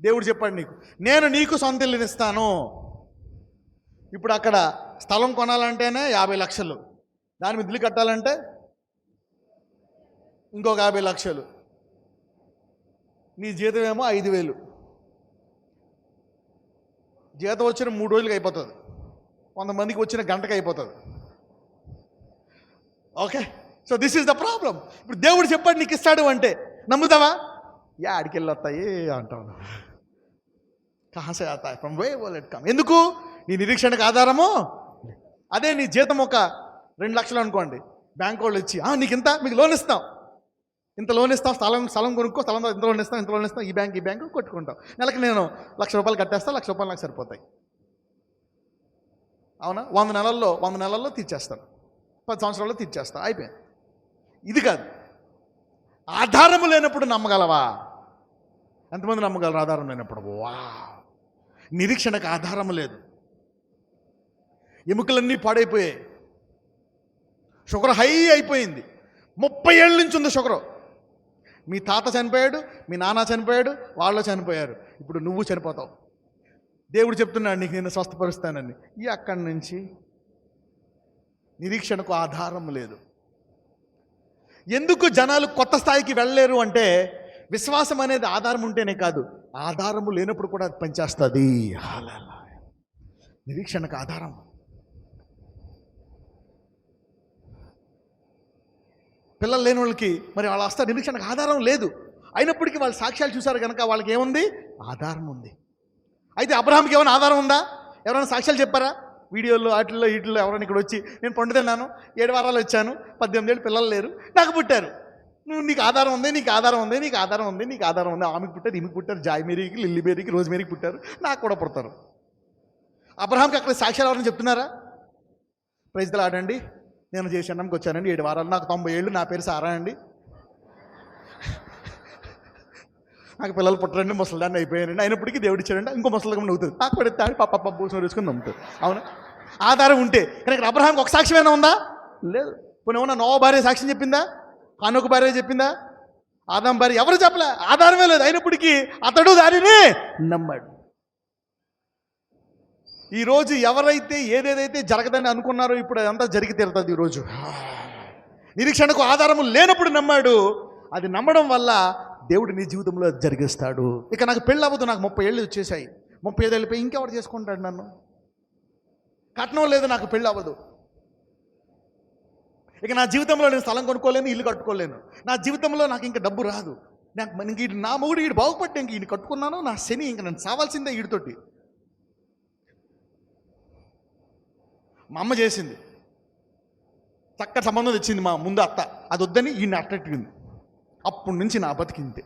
దేవుడు చెప్పాడు, నేను నీకు సొంత ఇల్లుని ఇస్తాను. ఇప్పుడు అక్కడ స్థలం కొనాలంటేనే 50 లక్షలు, దాని మీద ఇల్లు కట్టాలంటే ఇంకొక 50 లక్షలు, నీ జీతం ఏమో 5,000. జీతం వచ్చిన 3 రోజులకి అయిపోతుంది, 100 మందికి వచ్చిన గంటకి అయిపోతుంది. Okay, so this is the problem. ఇప్పుడు దేవుడు చెప్పాడు నీకు ఇస్తాడు అంటే నమ్ముతావా? ఆడికి వెళ్ళి వస్తాయి అంటావు, కహాసే ఆతాయి, from where will it come. ఎందుకు? నీ నిరీక్షణకు ఆధారము. అదే నీ జీతం ఒక 2 లక్షలు అనుకోండి, బ్యాంక్ వాళ్ళు వచ్చి నీకు ఇంత, మీకు లోన్ ఇస్తాం, ఇంత లోన్ ఇస్తాం, స్థలం కొనుక్కో, స్థలం ఇంత లోన్ ఇస్తాం, ఈ బ్యాంక్ కొట్టుకుంటాం, నెలకి నేను 1,00,000 రూపాయలు కట్టేస్తాను, 1,00,000 రూపాయలు నాకు సరిపోతాయి. అవునా? 100 నెలల్లో తీర్చేస్తాను, 10 సంవత్సరాల్లో తీర్చేస్తా, అయిపోయింది. ఇది కాదు. ఆధారము లేనప్పుడు నమ్మగలవా? ఎంతమంది నమ్మగలరు ఆధారం లేనప్పుడు? వా, నిరీక్షణకు ఆధారం లేదు. ఎముకలన్నీ పాడైపోయాయి, షుగర్ హై అయిపోయింది, 30 ఏళ్ళ నుంచి ఉంది షుగరు. మీ తాత చనిపోయాడు, మీ నాన్న చనిపోయాడు, వాళ్ళు చనిపోయారు, ఇప్పుడు నువ్వు చనిపోతావు. దేవుడు చెప్తున్నాడు నీకు నేను స్వస్థపరుస్తానని. అక్కడి నుంచి నిరీక్షణకు ఆధారం లేదు. ఎందుకు జనాలు కొత్త స్థాయికి వెళ్ళలేరు అంటే విశ్వాసం అనేది ఆధారం ఉంటేనే కాదు, ఆధారము లేనప్పుడు కూడా అది పనిచేస్తుంది. నిరీక్షణకు ఆధారం. పిల్లలు లేని వాళ్ళకి మరి వాళ్ళ వస్తారు, నిరీక్షణకు ఆధారం లేదు. అయినప్పటికీ వాళ్ళు సాక్ష్యాలు చూశారు కనుక వాళ్ళకి ఏముంది? ఆధారం ఉంది. అయితే అబ్రహాంకి ఏమైనా ఆధారం ఉందా? ఎవరైనా సాక్ష్యాలు చెప్పారా? వీడియోల్లో వీటిల్లో ఎవరైనా ఇక్కడ వచ్చి నేను పండు తిన్నాను, 7 వారాలు వచ్చాను, 18 ఏళ్ళు పిల్లలు లేరు, నాకు పుట్టారు, నీకు ఆధారం ఉంది, నీకు ఆధారం ఉంది, నీకు ఆధారం ఉంది, నీకు ఆధారం ఉంది. ఆమెకు పుట్టారు, ఈమెకు పుట్టారు, జాయ్ మేరీకి, లిల్లీ మేరీకి, రోజ్ మేరీకి పుట్టారు, నాకు కూడా పుడతారు. అబ్రహాంకి అక్కడ సాక్ష్యాలు ఎవరైనా చెప్తున్నారా? ప్రైజ్ ది లార్డ్ అండి, నేను చేసానికి వచ్చానండి, 7 వారాలు, నాకు 90 ఏళ్ళు, నా పేరు సారా అండి, నాకు పిల్లలు పుట్టరండి, ముసలిదాన్ని అయిపోయానండి, అయినప్పటికీ దేవుడు ఇచ్చాడండి, ఇంకో ముసలిగా నవ్వుతుంది, నాకు కూడా ఎత్తాడు, పాప పూసం వేసుకొని నమ్ముతుంది. అవునా? ఆధారం ఉంటే. కానీ ఇక్కడ అబ్రహాంకి ఒక సాక్ష్యం ఏమైనా ఉందా? లేదు. పోనీ ఏమన్నా నోవా భార్య సాక్ష్యం చెప్పిందా? కానోకు భార్య చెప్పిందా? ఆదాం భార్య ఎవరు చెప్పలే, ఆధారమే లేదు. అయినప్పటికీ అతడు దానిని నమ్మాడు. ఈరోజు ఎవరైతే ఏదేదైతే జరగదని అనుకున్నారో ఇప్పుడు అదంతా జరిగి తీరుతుంది. ఈరోజు నిరీక్షణకు ఆధారము లేనప్పుడు నమ్మాడు. అది నమ్మడం వల్ల దేవుడు నీ జీవితంలో జరిగిస్తాడు. ఇక నాకు పెళ్ళి అవ్వదు, నాకు 30 ఏళ్ళు వచ్చేసాయి, 35 ఏళ్ళపై ఇంకెవరు చేసుకుంటాడు నన్ను? కట్నం లేదు, నాకు పెళ్ళి అవ్వదు. ఇక నా జీవితంలో నేను స్థలం కొనుక్కోలేను, ఇల్లు కట్టుకోలేను, నా జీవితంలో నాకు ఇంకా డబ్బు రాదు, నాకు నా మొగుడు ఈడు బాగుపట్టే ఇంక ఈయన కట్టుకున్నాను, నా శని ఇంక నేను సావాల్సిందే ఈడితోటి. మా అమ్మ చేసింది, చక్కటి సంబంధం తెచ్చింది మా ముందు అత్త, అది వద్దని ఈయన అట్టట్టింది. అప్పటి నుంచి నా బతికింతే,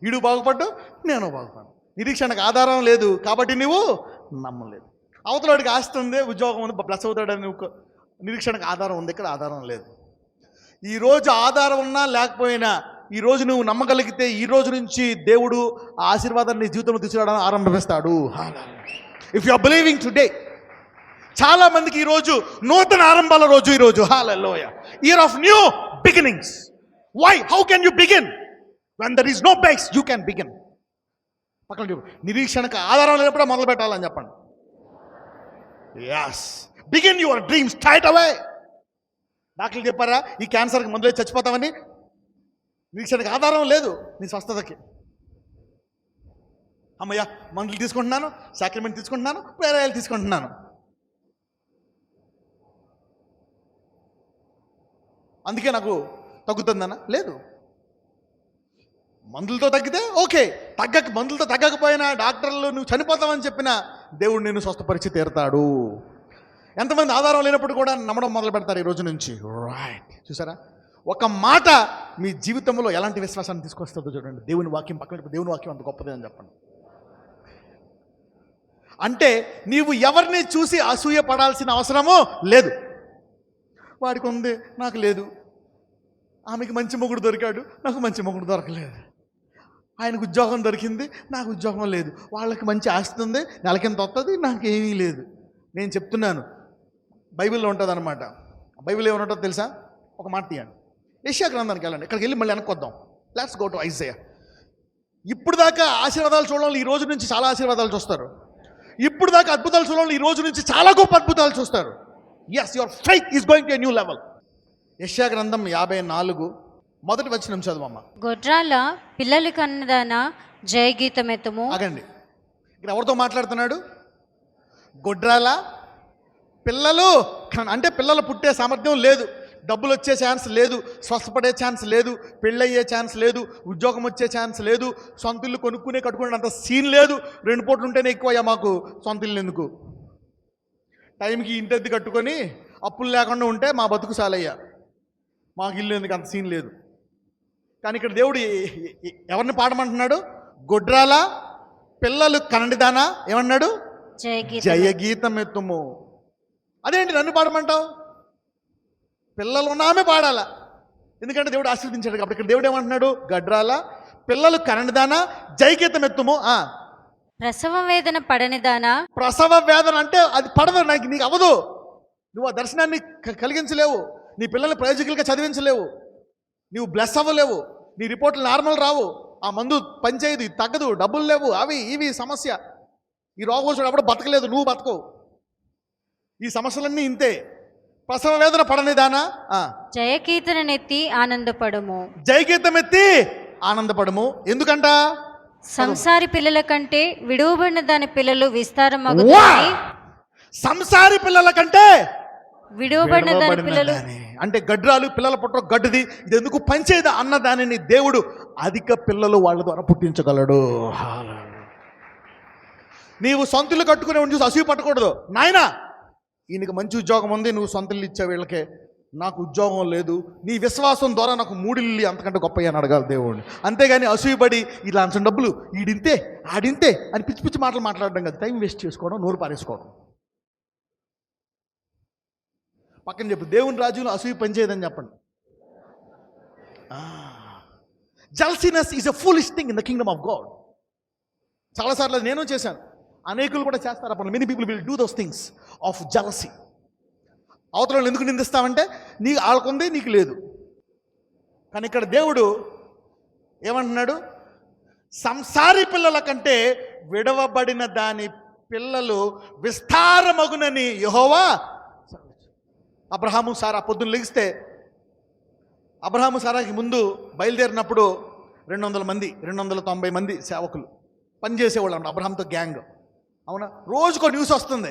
ఈడు బాగుపడ్డు, నేను బాగుపడ్డు. నిరీక్షణకు ఆధారం లేదు కాబట్టి నువ్వు నమ్మలేదు. అవతలవాడికి ఆస్తి ఉంది, ఉద్యోగం ఉంది, ప్లస్ అవుతాడని నువ్వు నిరీక్షణకు ఆధారం ఉంది, ఇక్కడ ఆధారం లేదు. ఈరోజు ఆధారం ఉన్నా లేకపోయినా ఈరోజు నువ్వు నమ్మగలిగితే ఈ రోజు నుంచి దేవుడు ఆ ఆశీర్వాదాన్ని నీ జీవితంలో తీసుకురావడానికి ఆరంభిస్తాడు. If you are believing today. చాలా మందికి ఈరోజు నూతన ఆరంభాల రోజు ఈరోజు. Hallelujah. Year of new beginnings. Why? How can you begin when there is no base? You can begin. పక్కన చెప్పు, నిరీక్షణకు ఆధారం లేనప్పుడు మొదలు పెట్టాలని చెప్పండి. yes, begin your dreams straight away. డాక్టర్లు చెప్పారా ఈ క్యాన్సర్కి మందులే చచ్చిపోతామని? నిరీక్షణకు ఆధారం లేదు నీ స్వస్థతకి. అమ్మయ్య, మందులు తీసుకుంటున్నాను, సాక్రిమెంట్ తీసుకుంటున్నాను, ప్రేరాయాలు తీసుకుంటున్నాను, అందుకే నాకు తగ్గుతుందన్నా? లేదు. మందులతో తగ్గితే ఓకే, మందులతో తగ్గకపోయినా డాక్టర్లు నువ్వు చనిపోతావని చెప్పినా దేవుడు నిన్ను స్వస్థపరిచి తీరుతాడు. ఎంతమంది ఆధారం లేనప్పుడు కూడా నమ్మడం మొదలు పెడతారు ఈ రోజు నుంచి. రైట్, చూసారా? ఒక మాట మీ జీవితంలో ఎలాంటి విశ్వాసాన్ని తీసుకొస్తుందో చూడండి. దేవుని వాక్యం పక్కన, దేవుని వాక్యం అంత గొప్పదే అని చెప్పండి. అంటే నీవు ఎవరిని చూసి అసూయ పడాల్సిన అవసరమూ లేదు. వాడికి ఉంది, నాకు లేదు. ఆమెకి మంచి మొగుడు దొరికాడు, నాకు మంచి మొగుడు దొరకలేదు. ఆయనకు ఉద్యోగం దొరికింది, నాకు ఉద్యోగం లేదు. వాళ్ళకి మంచి ఆస్తి ఉంది, నెలకింత వస్తుంది, నాకు ఏమీ లేదు. నేను చెప్తున్నాను, బైబిల్లో ఉంటుంది అనమాట. బైబిల్ ఏమనుంటుందో తెలుసా? ఒక మాట తీయండి, యెషయా గ్రంథానికి వెళ్ళండి. ఇక్కడికి వెళ్ళి మళ్ళీ వెనక్కొద్దాం. Let's go to Isaiah. ఇప్పుడు దాకా ఆశీర్వాదాలు చూడడం, ఈ రోజు నుంచి చాలా ఆశీర్వాదాలు చూస్తారు. ఇప్పుడు దాకా అద్భుతాలు చూడడం, ఈ రోజు నుంచి చాలా గొప్ప అద్భుతాలు చూస్తారు. Yes, your faith is going to a new level. యెషయా గ్రంథం 54 మొదటి వచనం చదువమ్మ. గొడ్రాల పిల్లలు కన్నదాన జయగీతమెత్తుము. ఆగండి, ఇక్కడ ఎవరితో మాట్లాడుతున్నాడు? గొడ్రాల పిల్లలు అంటే పిల్లలు పుట్టే సామర్థ్యం లేదు, డబ్బులు వచ్చే ఛాన్స్ లేదు, స్వస్థపడే ఛాన్స్ లేదు, పెళ్ళయ్యే ఛాన్స్ లేదు, ఉద్యోగం వచ్చే ఛాన్స్ లేదు, సొంత ఇల్లు కట్టుకునే అంత సీన్ లేదు. 2 పూటలు ఉంటేనే ఎక్కువయ్యా మాకు సొంత ఇల్లు ఎందుకు? టైంకి ఇంటెద్ది కట్టుకొని అప్పులు లేకుండా ఉంటే మా బతుకు సాలయ్యా, మాకు ఇల్లు ఎందుకు, అంత సీన్ లేదు. కానీ ఇక్కడ దేవుడు ఎవరిని పాడమంటున్నాడు? గొడ్రాల పిల్లలు కనండిదానా ఏమన్నాడు? జయగీతం ఎత్తుము. అదేంటి నన్ను పాడమంటావు? పిల్లలు ఉన్నామే పాడాలా, ఎందుకంటే దేవుడు ఆశీర్వదించాడు కాబట్టి. ఇక్కడ దేవుడు ఏమంటున్నాడు? గడ్రాల పిల్లలు కనండిదానా జయగీతం ఎత్తుము. ప్రసవ వేదన పడనిదానా. ప్రసవ వేదన అంటే అది పడదు, నీకు అవ్వదు. నువ్వు ఆ దర్శనాన్ని కలిగించలేవు, నీ పిల్లల్ని ప్రయోజకులుగా చదివించలేవు, నువ్వు బ్లెస్ అవ్వలేవు, నీ రిపోర్ట్లు నార్మల్ రావు, ఆ మందు పనిచేయదు, తగ్గదు, డబ్బులు లేవు, అవి ఇవి సమస్య. ఈ రోగోసుడు అప్పుడు బతకలేదు, నువ్వు బతకవు. ఈ సమస్యలన్నీ ఇంతే. ప్రసవ వేదన పడనిదానా జయకీర్తనెత్తి ఆనందపడము. జయగీతం ఎత్తి ఆనందపడము. ఎందుకంట? సంసారి పిల్లల కంటే విడువబడిన దాని పిల్లలు విస్తారమగుతాయి. సంసారి పిల్లల కంటే విడువబడిన దాని పిల్లలు అంటే గడ్రాలు పిల్లల పుట్ట గడ్డిది, ఇది ఎందుకు పంచేదా అన్న దానిని దేవుడు అధిక పిల్లలు వాళ్ళ ద్వారా పుట్టించగలడు. నీవు సొంతలు కట్టుకునే చూసి అసూయ పట్టకూడదు. నాయనా ఈయనకి మంచి ఉద్యోగం ఉంది, నువ్వు సొంతలు ఇచ్చే వీళ్ళకే, నాకు ఉద్యోగం లేదు, నీ విశ్వాసం ద్వారా నాకు 3 ఇల్లు అంతకంటే గొప్ప అని అడగాలి దేవుడు. అంతేగాని అసూయపడి ఇలా అంచం డబ్బులు ఈడింతే ఆడింతే అని పిచ్చి పిచ్చి మాటలు మాట్లాడడం కాదు. టైం వేస్ట్ చేసుకోవడం, నోరు పారేసుకోవడం. పక్కన చెప్పు, దేవుని రాజ్యంలో అసూయ పనిచేయదని చెప్పండి. Jealousness is a foolish thing in the kingdom of God. చాలాసార్లు నేను చేశాను, అనేకులు కూడా చేస్తారు. అప్పుడు many people will do those things of jealousy. అవతల ఎందుకు నిందిస్తామంటే నీకు ఆళ్ళకుంది, నీకు లేదు. కానీ ఇక్కడ దేవుడు ఏమంటున్నాడు? సంసారి పిల్లల కంటే విడవబడిన దాని పిల్లలు విస్తారమగునని యెహోవా. అబ్రహాము సారా పొద్దున్న లెగిస్తే, అబ్రహాము సారాకి ముందు బయలుదేరినప్పుడు 200 మంది 290 మంది సేవకులు పనిచేసేవాళ్ళు అన్నమాట, అబ్రహాంతో గ్యాంగ్. అవునా? రోజుకో న్యూస్ వస్తుంది,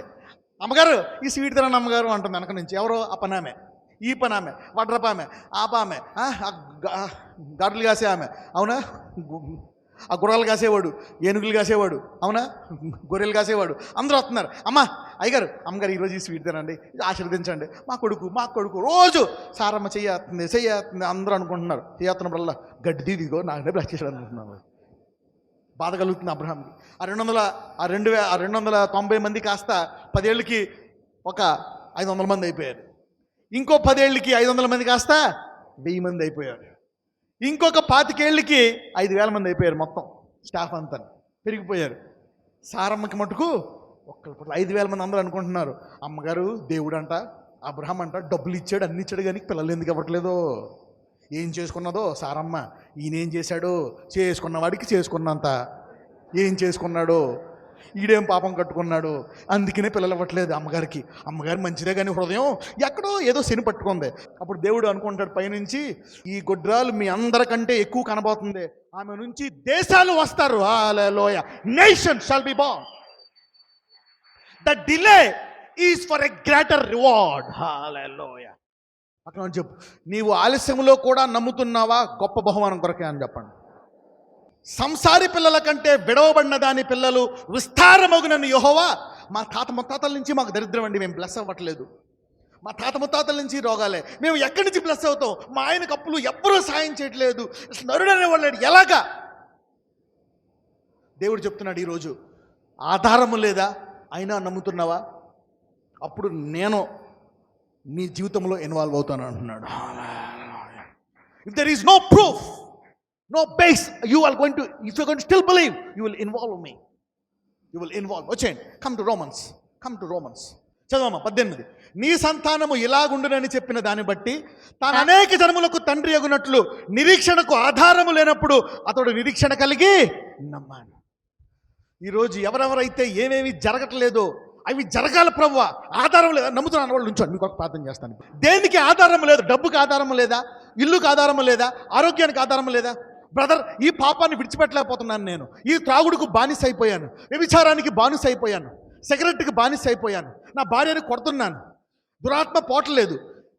అమ్మగారు ఈ స్వీట్ తినని అమ్మగారు అంటుంది వెనక నుంచి. ఎవరో ఆ పనామె, ఈ పనామె, వడ్రపామె, ఆపామె, గాడులు కాసే ఆమె, అవునా, ఆ గుర్రాలు కాసేవాడు, ఏనుగులు కాసేవాడు, అవునా, గొర్రెలు కాసేవాడు, అందరూ వస్తున్నారు. అయ్యగారు అమ్మగారు ఈరోజు ఈ స్వీట్ తినండి, ఆశీర్వదించండి, మా కొడుకు రోజు సారమ్మ చెయ్యేస్తుంది అందరూ అనుకుంటున్నారు. చెయ్యేస్తున్నప్పుడల్లా గడ్డి దిగో నాకు బ్లడ్ చేసాడు అనుకుంటున్నాను. బాధ కలుగుతుంది అబ్రహాంకి. ఆ 290 మంది కాస్త 10 ఏళ్ళకి ఒక 500 మంది అయిపోయారు. ఇంకో 10 ఏళ్ళకి 500 మంది కాస్త 1000 మంది అయిపోయారు. ఇంకొక 25 ఏళ్ళకి 5000 మంది అయిపోయారు. మొత్తం స్టాఫ్ అంతా పెరిగిపోయారు. సారమ్మకి మటుకు ఒక్కరు 5,000 మంది అందరూ అనుకుంటున్నారు, అమ్మగారు దేవుడు అంట, అబ్రహాం అంట డబ్బులు ఇచ్చాడు, అన్ని ఇచ్చాడు, కానీ పిల్లలు ఎందుకు ఇవ్వట్లేదు? ఏం చేసుకున్నదో సారమ్మ, ఈయనేం చేశాడు? చేసుకున్నవాడికి చేసుకున్నంత ఏం చేసుకున్నాడు? ఈడేం పాపం కట్టుకున్నాడు, అందుకనే పిల్లలు ఇవ్వట్లేదు అమ్మగారికి. అమ్మగారు మంచిదే కానీ హృదయం ఎక్కడో ఏదో శని పట్టుకుంది. అప్పుడు దేవుడు అనుకుంటాడు పైనుంచి, ఈ గొడ్రాలు మీ అందరికంటే ఎక్కువ కనబోతుంది, ఆమె నుంచి దేశాలు వస్తారు. Hallelujah, nation shall be born. The delay is for a greater reward. Hallelujah. అక్కడ చెప్పు, నీవు ఆలస్యంలో కూడా నమ్ముతున్నావా? గొప్ప బహుమానం కొరకే అని చెప్పండి. సంసారి పిల్లల కంటే విడవబడిన దాని పిల్లలు విస్తారమగునని యెహోవా. మా తాత ముత్తాతల నుంచి మాకు దరిద్రం అండి, మేము బ్లెస్ అవ్వట్లేదు. మా తాత ముత్తాతల నుంచి రోగాలే, మేము ఎక్కడి నుంచి బ్లెస్ అవుతాం? మా ఆయనకు అప్పులు ఎవ్వరూ సాయం చేయట్లేదు, నరుడనే వాళ్ళాడు, ఎలాగా? దేవుడు చెప్తున్నాడు ఈరోజు, ఆధారము లేదా అయినా నమ్ముతున్నావా? అప్పుడు నేను నీ జీవితంలో ఇన్వాల్వ్ అవుతాను అంటున్నాడు. If there is no proof, no base, you are going to, if you're going to still believe, you will involve me, you will involve. వచ్చేయండి, come to Romans చదవమ్మా 18. నీ సంతానము ఇలాగుండునని చెప్పిన దాన్ని బట్టి తాను అనేక జనములకు తండ్రి అగునట్లు నిరీక్షణకు ఆధారము లేనప్పుడు అతడు నిరీక్షణ కలిగి నమ్మాను. ఈరోజు ఎవరెవరైతే ఏమేమి జరగట్లేదో అవి జరగాలి ప్రభువా, ఆధారం లేదా నమ్ముతున్నాను వాళ్ళు ఉంచండి, మీకు ఒక ప్రార్థన చేస్తాను. దేనికి ఆధారం లేదు? డబ్బుకి ఆధారం లేదా? ఇల్లుకి ఆధారం లేదా? ఆరోగ్యానికి ఆధారం లేదా? బ్రదర్, ఈ పాపాన్ని విడిచిపెట్టలేకపోతున్నాను, నేను ఈ త్రాగుడుకు బానిస అయిపోయాను, వ్యభిచారానికి బానిస అయిపోయాను, సిగరెట్కి బానిస అయిపోయాను, నా భార్యని కొడుతున్నాను, దురాత్మ పోవట్లేదు,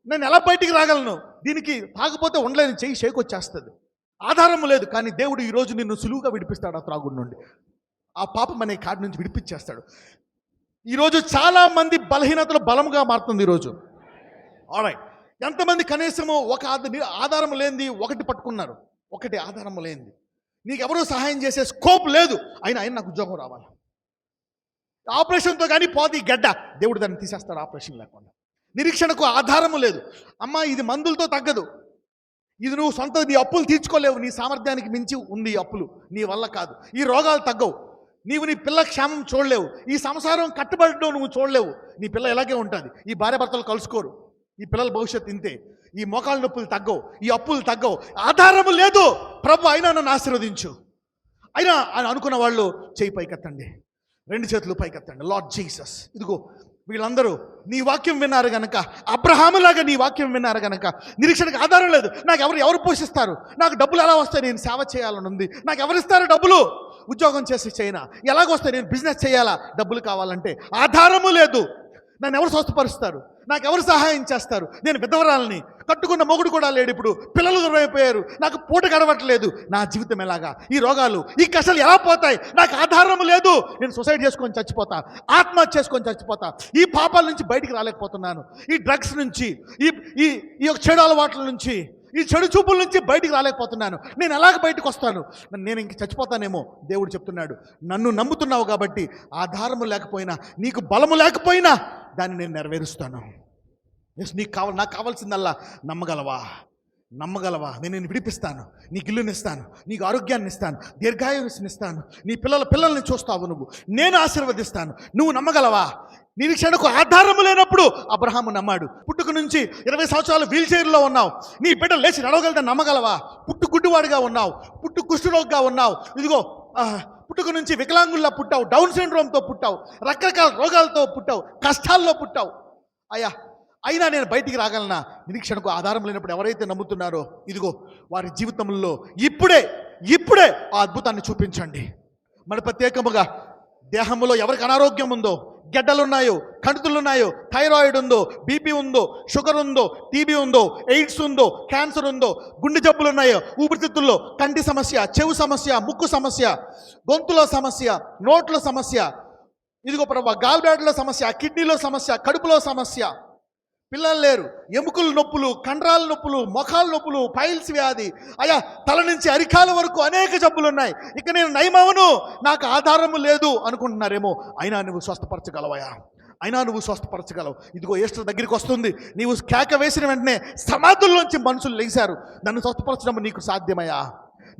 నేను ఎలా బయటికి రాగలను? దీనికి తాగపోతే ఉండలేని చెయ్యి షేక్ వచ్చేస్తుంది. ఆధారం లేదు, కానీ దేవుడు ఈరోజు నిన్ను సులువుగా విడిపిస్తాడు ఆ త్రాగుడు నుండి, ఆ పాపం అనే కాడి నుంచి విడిపించేస్తాడు. ఈరోజు చాలామంది బలహీనతలు బలంగా మారుతుంది ఈరోజు. ఆల్రైట్, ఎంతమంది కనీసము ఒక ఆధారం లేనిది ఒకటి పట్టుకున్నారు, ఒకటి ఆధారం లేనిది, నీకు ఎవరూ సహాయం చేసే స్కోప్ లేదు, అయినా నాకు ఉద్యోగం రావాలి, ఆపరేషన్తో కానీ పోతే ఈ గడ్డ, దేవుడు దాన్ని తీసేస్తాడు ఆపరేషన్ లేకుండా. నిరీక్షణకు ఆధారము లేదు. అమ్మ, ఇది మందులతో తగ్గదు, ఇది నువ్వు సొంత నీ అప్పులు తీర్చుకోలేవు, నీ సామర్థ్యానికి మించి ఉంది ఈ అప్పులు, నీ వల్ల కాదు. ఈ రోగాలు తగ్గవు, నీవు నీ పిల్ల క్షేమం చూడలేవు, ఈ సంసారం కట్టుబడిలో నువ్వు చూడలేవు, నీ పిల్ల ఇలాగే ఉంటుంది, ఈ భార్య భర్తలు కలుసుకోరు, ఈ పిల్లల భవిష్యత్తు ఇంతే, ఈ మోకాళ్ళ నొప్పులు తగ్గవు, ఈ అప్పులు తగ్గవు, ఆధారము లేదు. ప్రభు అయినా నన్ను ఆశీర్వదించు, అయినా అని అనుకున్న వాళ్ళు చేయి పైకెత్తండి, 2 చేతులు పైకెత్తండి. లార్డ్ జీసస్, ఇదిగో వీళ్ళందరూ నీ వాక్యం విన్నారు గనక, అబ్రహాములాగా నీ వాక్యం విన్నారు గనక, నిరీక్షణకు ఆధారం లేదు, నాకు ఎవరు పోషిస్తారు, నాకు డబ్బులు ఎలా వస్తాయి, నేను సేవ చేయాలని ఉంది, నాకు ఎవరిస్తారు డబ్బులు, ఉద్యోగం చేసి చేయనా, ఎలాగొస్తాయి, నేను బిజినెస్ చేయాలా, డబ్బులు కావాలంటే ఆధారము లేదు, నన్ను ఎవరు స్వస్థపరుస్తారు, నాకు ఎవరు సహాయం చేస్తారు, నేను విధవరాలని, కట్టుకున్న మొగుడు కూడా లేడు, ఇప్పుడు పిల్లలు దూరం అయిపోయారు, నాకు పూట గడవట్లేదు, నా జీవితం ఎలాగా, ఈ రోగాలు ఈ కష్టాలు ఎలా పోతాయి, నాకు ఆధారం లేదు, నేను సొసైడ్ చేసుకొని చచ్చిపోతా, ఆత్మహత్య చేసుకొని చచ్చిపోతా, ఈ పాపాల నుంచి బయటికి రాలేకపోతున్నాను, ఈ డ్రగ్స్ నుంచి, ఈ యొక్క చెడు అలవాట్ల నుంచి, ఈ చెడు చూపుల నుంచి బయటికి రాలేకపోతున్నాను, నేను ఎలాగ బయటకు వస్తాను, నేను ఇంక చచ్చిపోతానేమో. దేవుడు చెప్తున్నాడు, నన్ను నమ్ముతున్నావు కాబట్టి ఆధారము లేకపోయినా, నీకు బలము లేకపోయినా దాన్ని నేను నెరవేరుస్తాను. నాకు కావాల్సిందల్లా నమ్మగలవా, నేను నిన్ను విడిపిస్తాను, నీకు ఇల్లుని ఇస్తాను, నీకు ఆరోగ్యాన్ని ఇస్తాను, దీర్ఘాయుస్ని ఇస్తాను, నీ పిల్లల్ని చూస్తావు నువ్వు, నేను ఆశీర్వదిస్తాను. నువ్వు నమ్మగలవా? నిరీక్షణకు ఆధారము లేనప్పుడు అబ్రహాము నమ్మాడు. పుట్టుక నుంచి 20 సంవత్సరాలు వీల్ చైర్లో ఉన్నావు, నీ బిడ్డ లేచి నడవగలదని నమ్మగలవా? పుట్టు గుడ్డివాడిగా ఉన్నావు, పుట్టు కుష్ఠరోగిగా ఉన్నావు, ఇదిగో పుట్టుక నుంచి వికలాంగుల్లా పుట్టావు, డౌన్ సిండ్రోమ్తో పుట్టావు, రకరకాల రోగాలతో పుట్టావు, కష్టాల్లో పుట్టావు. అయినా నేను బయటికి రాగలనా? నిరీక్షణకు ఆధారం లేనప్పుడు ఎవరైతే నమ్ముతున్నారో, ఇదిగో వారి జీవితంలో ఇప్పుడే ఆ అద్భుతాన్ని చూపించండి. మరి ప్రత్యేకముగా దేహంలో ఎవరికి అనారోగ్యం ఉందో, గడ్డలున్నాయో, కణుతులున్నాయో, థైరాయిడ్ ఉందో, బీపీ ఉందో, షుగర్ ఉందో, టీబీ ఉందో, ఎయిడ్స్ ఉందో, క్యాన్సర్ ఉందో, గుండె జబ్బులు ఉన్నాయో, ఊపిరితిత్తుల్లో కంటి సమస్య, చెవు సమస్య, ముక్కు సమస్య, గొంతులో సమస్య, నోట్లో సమస్య, ఇదిగో ప్రభు గాల్ బ్లాడర్లో సమస్య, కిడ్నీలో సమస్య, కడుపులో సమస్య, పిల్లలు లేరు, ఎముకల నొప్పులు, కండరాల నొప్పులు, మొఖాల నొప్పులు, పైల్స్ వ్యాధి, తల నుంచి అరికాల వరకు అనేక జబ్బులు ఉన్నాయి, ఇక నేను నయమవను, నాకు ఆధారము లేదు అనుకుంటున్నారేమో. అయినా నువ్వు స్వస్థపరచగలవయా? అయినా నువ్వు స్వస్థపరచగలవు. ఇదిగో ఈస్టర్ దగ్గరికి వస్తుంది, నీవు కేక వేసిన వెంటనే సమాధుల్లోంచి మనుషులు లేచారు, నన్ను స్వస్థపరచడం నీకు సాధ్యమయ్యా?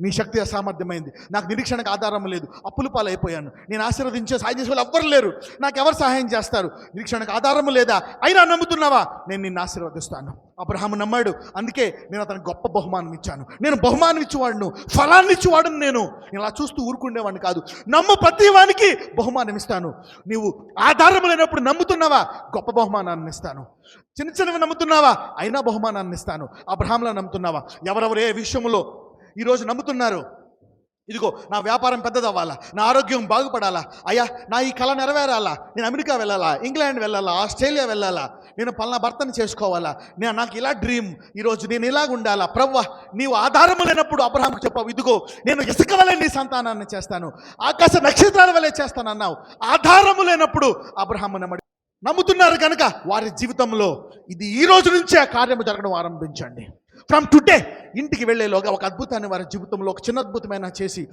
నీ శక్తి అసామర్థ్యమైంది, నాకు నిరీక్షణకు ఆధారం లేదు, అప్పుల పాలైపోయాను, నేను ఆశీర్వదించే సాయం చేసే వాళ్ళు ఎవ్వరు లేరు, నాకు ఎవరు సహాయం చేస్తారు, నిరీక్షణకు ఆధారం లేదా, అయినా నమ్ముతున్నావా, నేను నిన్ను ఆశీర్వదిస్తాను. అబ్రహాము నమ్మాడు, అందుకే నేను అతనికి గొప్ప బహుమానం ఇచ్చాను. నేను బహుమానం ఇచ్చేవాడును, ఫలాన్ని ఇచ్చేవాడును. నేను ఇలా చూస్తూ ఊరుకుండేవాడిని కాదు. నమ్ము ప్రతి వానికి బహుమానం ఇస్తాను. నీవు ఆధారం లేనప్పుడు నమ్ముతున్నావా, గొప్ప బహుమానాన్ని ఇస్తాను. చిన్న చిన్నవి నమ్ముతున్నావా, అయినా బహుమానాన్ని ఇస్తాను. అబ్రహాంలా నమ్ముతున్నావా? ఎవరెవరు ఏ విషయంలో ఈరోజు నమ్ముతున్నారు? ఇదిగో నా వ్యాపారం పెద్దదవ్వాలా, నా ఆరోగ్యం బాగుపడాలా, అయ్యా నా ఈ కళ నెరవేరాలా, నేను అమెరికా వెళ్ళాలా, ఇంగ్లాండ్ వెళ్ళాలా, ఆస్ట్రేలియా వెళ్ళాలా, నేను పలానా భర్తను చేసుకోవాలా, నాకు ఇలా డ్రీమ్, ఈరోజు నేను ఇలాగ ఉండాలా. ప్రవ్వా, నీవు ఆధారం లేనప్పుడు అబ్రహాంకు చెప్పావు, ఇదిగో నేను ఇసుక వలె నీ సంతానాన్ని చేస్తాను, ఆకాశ నక్షత్రాల వలె చేస్తాను అన్నావు. ఆధారము లేనప్పుడు అబ్రహాము నమ్ముతున్నారు కనుక వారి జీవితంలో ఇది ఈ రోజు నుంచే ఆ కార్యము జరగడం ఆరంభించండి. ఫ్రమ్ టుడే ఇంటికి వెళ్ళేలోగా ఒక అద్భుతాన్ని వారి జీవితంలో ఒక చిన్న అద్భుతమైన చేసి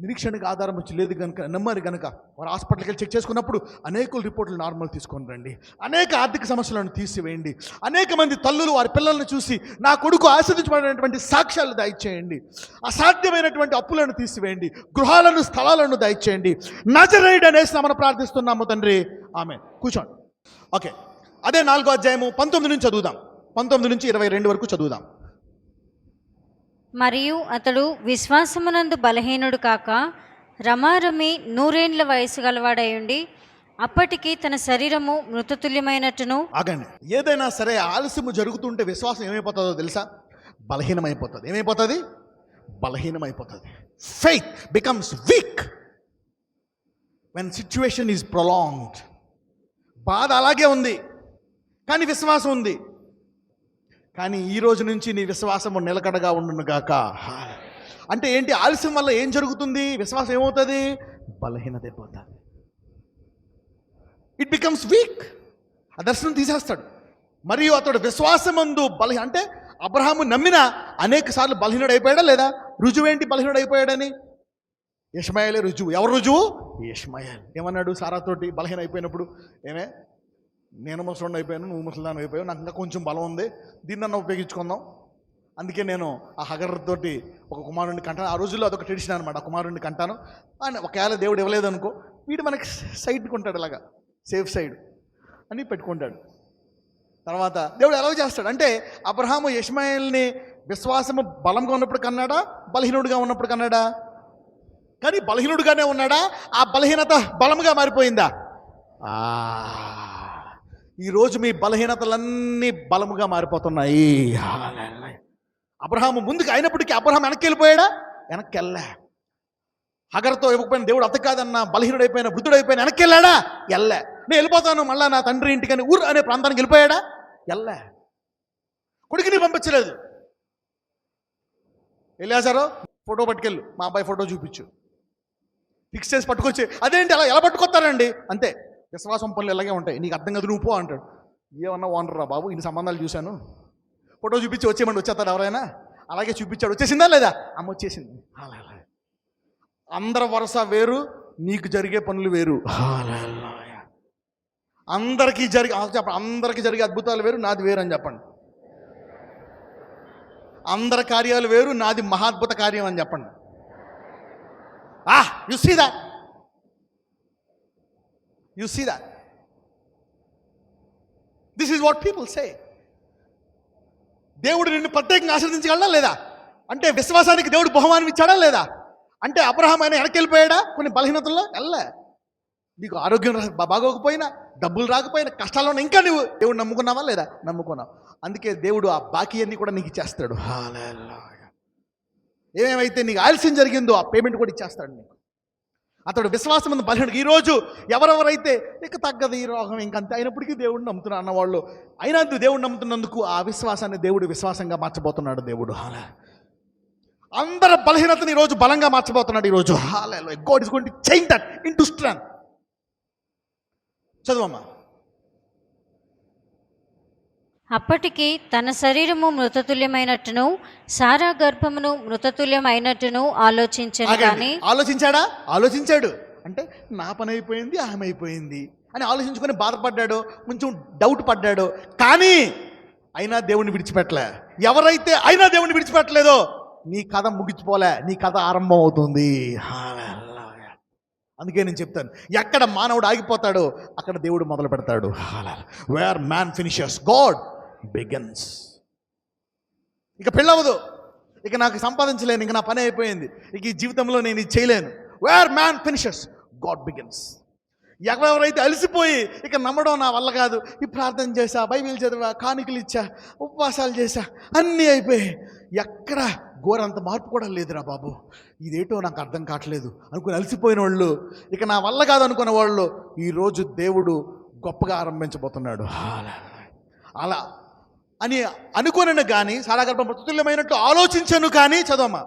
నిరీక్షణకు ఆధారం వచ్చి లేదు కనుక నమ్మారు కనుక వారు హాస్పిటల్కి వెళ్ళి చెక్ చేసుకున్నప్పుడు అనేక రిపోర్టులు నార్మల్ తీసుకొని రండి. అనేక ఆర్థిక సమస్యలను తీసివేయండి. అనేక మంది తల్లులు వారి పిల్లలను చూసి నా కొడుకు ఆశీర్వదించబడినటువంటి సాక్ష్యాలు దయచేయండి. అసాధ్యమైనటువంటి అప్పులను తీసివేయండి. గృహాలను స్థలాలను దయచేయండి. నజరేయుడు అనేసి మనం ప్రార్థిస్తున్నాము తండ్రి, ఆమేన్. కూర్చోండి. ఓకే, అదే 4వ అధ్యాయము 19 నుంచి చదువుదాం. 19 నుంచి 22 వరకు చదువుదాం. మరియు అతడు విశ్వాసమునందు బలహీనుడు కాక రమారమి 100 ఏండ్ల వయసు గలవాడయుండి అప్పటికి తన శరీరము మృతతుల్యమైనట్టును. ఆగండి. ఏదైనా సరే ఆలస్యము జరుగుతుంటే విశ్వాసం ఏమైపోతుందో తెలుసా? బలహీనమైపోతుంది. ఏమైపోతుంది? బలహీనమైపోతుంది. Faith becomes weak when situation is prolonged. బాధ అలాగే ఉంది కానీ విశ్వాసం ఉంది. కానీ ఈ రోజు నుంచి నీ విశ్వాసము నిలకడగా ఉండును గాక. అంటే ఏంటి? ఆలస్యం వల్ల ఏం జరుగుతుంది? విశ్వాసం ఏమవుతుంది? బలహీనత అయిపోతుంది. It becomes week. ఆ దర్శనం తీసేస్తాడు. మరియు అతడు విశ్వాసమందు అంటే అబ్రహాము నమ్మిన అనేక సార్లు బలహీనుడు అయిపోయాడా లేదా? రుజువు ఏంటి బలహీనుడు అయిపోయాడని? ఇష్మాయేలే రుజువు. ఎవరు రుజువు? ఇష్మాయేల్. ఏమన్నాడు సారాతోటి బలహీన అయిపోయినప్పుడు? ఏమే, నేను ముసలాన్ని అయిపోయాను, నువ్వు ముసలాన్ని అయిపోయావు, నాకు ఇంకా కొంచెం బలం ఉంది, దీన్నన్నా ఉపయోగించుకుందాం, అందుకే నేను ఆ హగర్తోటి ఒక కుమారుడిని కంటాను. ఆ రోజుల్లో అదొక ట్రెడిషన్ అనమాట. ఆ కుమారుడిని కంటాను అని ఒకవేళ దేవుడు ఇవ్వలేదు అనుకో, వీడు మనకి సైడ్కి ఉంటాడు, అలాగా సేఫ్ సైడ్ అని పెట్టుకుంటాడు. తర్వాత దేవుడు ఎలా చేస్తాడు అంటే అబ్రహాము ఇష్మాయేల్ని విశ్వాసము బలంగా ఉన్నప్పుడు కన్నాడా, బలహీనుడిగా ఉన్నప్పుడు కన్నాడా? కానీ బలహీనుడిగానే ఉన్నాడా? ఆ బలహీనత బలముగా మారిపోయిందా? ఈరోజు మీ బలహీనతలన్నీ బలముగా మారిపోతున్నాయి. అబ్రహాము ముందుకు అయినప్పటికీ అబ్రహాం వెనక్కి వెళ్ళిపోయాడా? వెనక్కి వెళ్ళా. హగర్తో ఇవ్వకపోయిన దేవుడు అత కాదన్నా, బలహీనుడైపోయిన వృద్ధుడైపోయిన వెనక్కి వెళ్ళాడా? వెళ్ళా. నేను వెళ్ళిపోతాను మళ్ళా నా తండ్రి ఇంటికని ఊరు అనే ప్రాంతానికి వెళ్ళిపోయాడా? వెళ్ళా. కొడుకుని పంపించలేదు. వెళ్ళేసారో ఫోటో పట్టుకెళ్ళు, మా అబ్బాయి ఫోటో చూపించు, ఫిక్స్ చేసి పట్టుకొచ్చి, అదేంటి అలా ఎలా పట్టుకొస్తారండి? అంతే, విశ్వాసం పనులు ఇలాగే ఉంటాయి, నీకు అర్థం కదా, నువ్వు పో అంటాడు. ఏమన్నా ఓనర్ రా బాబు, ఇన్ని సంబంధాలు చూశాను, ఫోటో చూపించి వచ్చేయమండి, వచ్చేస్తాడు ఎవరైనా? అలాగే చూపించాడు. వచ్చేసిందా లేదా? అమ్మ వచ్చేసింది. అందరి వరుస వేరు, నీకు జరిగే పనులు వేరు. అందరికీ చెప్పండి, అందరికీ జరిగే అద్భుతాలు వేరు, నాది వేరు అని చెప్పండి. అందరి కార్యాలు వేరు, నాది మహాద్భుత కార్యం అని చెప్పండి. You see that? You see that? This is what people say. దేవుడు నిన్ను ప్రత్యేకంగా ఆశీర్వదించగలడా లేదా? అంటే విశ్వాసానికి దేవుడు బహుమానం ఇచ్చాడా లేదా? అంటే అబ్రహాం ఆయన వెనక్కి వెళ్ళిపోయాడా? కొన్ని బలహీనతల్లో వెళ్ళా. నీకు ఆరోగ్యం బాగోకపోయినా, డబ్బులు రాకపోయినా, కష్టాల్లో ఉన్నా ఇంకా నువ్వు దేవుడు నమ్ముకున్నావా లేదా? నమ్ముకున్నావు. అందుకే దేవుడు ఆ బాకీ అన్ని కూడా నీకు ఇచ్చేస్తాడు. ఏమేమైతే నీకు ఆలస్యం జరిగిందో ఆ పేమెంట్ కూడా ఇచ్చేస్తాడు నీకు. అతడు విశ్వాసం ఉంది బలహీనుడు. ఈరోజు ఎవరెవరైతే ఇక తగ్గదు ఈ రోగం ఇంకంతే అయినప్పటికీ దేవుడిని నమ్ముతున్నా అన్నవాళ్ళు, అయినా దేవుడు నమ్ముతున్నందుకు ఆ విశ్వాసాన్ని దేవుడు విశ్వాసంగా మార్చబోతున్నాడు. దేవుడు అందరి బలహీనతని ఈరోజు బలంగా మార్చబోతున్నాడు. ఈరోజు God is going to change that into strength. చదువమ్మా. అప్పటికి తన శరీరము మృతతుల్యమైనట్టును సారా గర్భమును మృతతుల్యమైనట్టును ఆలోచించాను. కానీ ఆలోచించాడా? ఆలోచించాడు. అంటే నా పని అయిపోయింది, ఆమె అయిపోయింది అని ఆలోచించుకొని బాధపడ్డాడు, కొంచెం డౌట్ పడ్డాడు. కానీ అయినా దేవుణ్ణి విడిచిపెట్టలే. ఎవరైతే అయినా దేవుణ్ణి విడిచిపెట్టలేదో నీ కథ ముగిసిపోలే, నీ కథ ఆరంభం అవుతుంది. అందుకే నేను చెప్తాను, ఎక్కడ మానవుడు ఆగిపోతాడో అక్కడ దేవుడు మొదలు పెడతాడు. Wear man finishers God begins. ఇక పెళ్ళవదు, ఇక నాకు సంపాదించలేను, ఇక నా పని అయిపోయింది, ఇక ఈ జీవితంలో నేను ఇది చేయలేను. Wear man finishers God begins. ఎవరెవరైతే అలసిపోయి ఇక నమ్మడం నా వల్ల కాదు, ఈ ప్రార్థన చేశా, బైబిల్ చదివా, కానుకలు ఇచ్చా, ఉపవాసాలు చేశా, అన్నీ అయిపోయి ఎక్కడ ఘోరంత మార్పు కూడా లేదురా బాబు, ఇదేటో నాకు అర్థం కావట్లేదు అనుకుని అలసిపోయిన వాళ్ళు, ఇక నా వల్ల కాదు అనుకున్న వాళ్ళు ఈరోజు దేవుడు గొప్పగా ఆరంభించబోతున్నాడు. అలా అని అనుకోనను కానీ, సారాగర్భం ప్రతుల్యమైనట్లు ఆలోచించను కానీ, చదవమ్మా.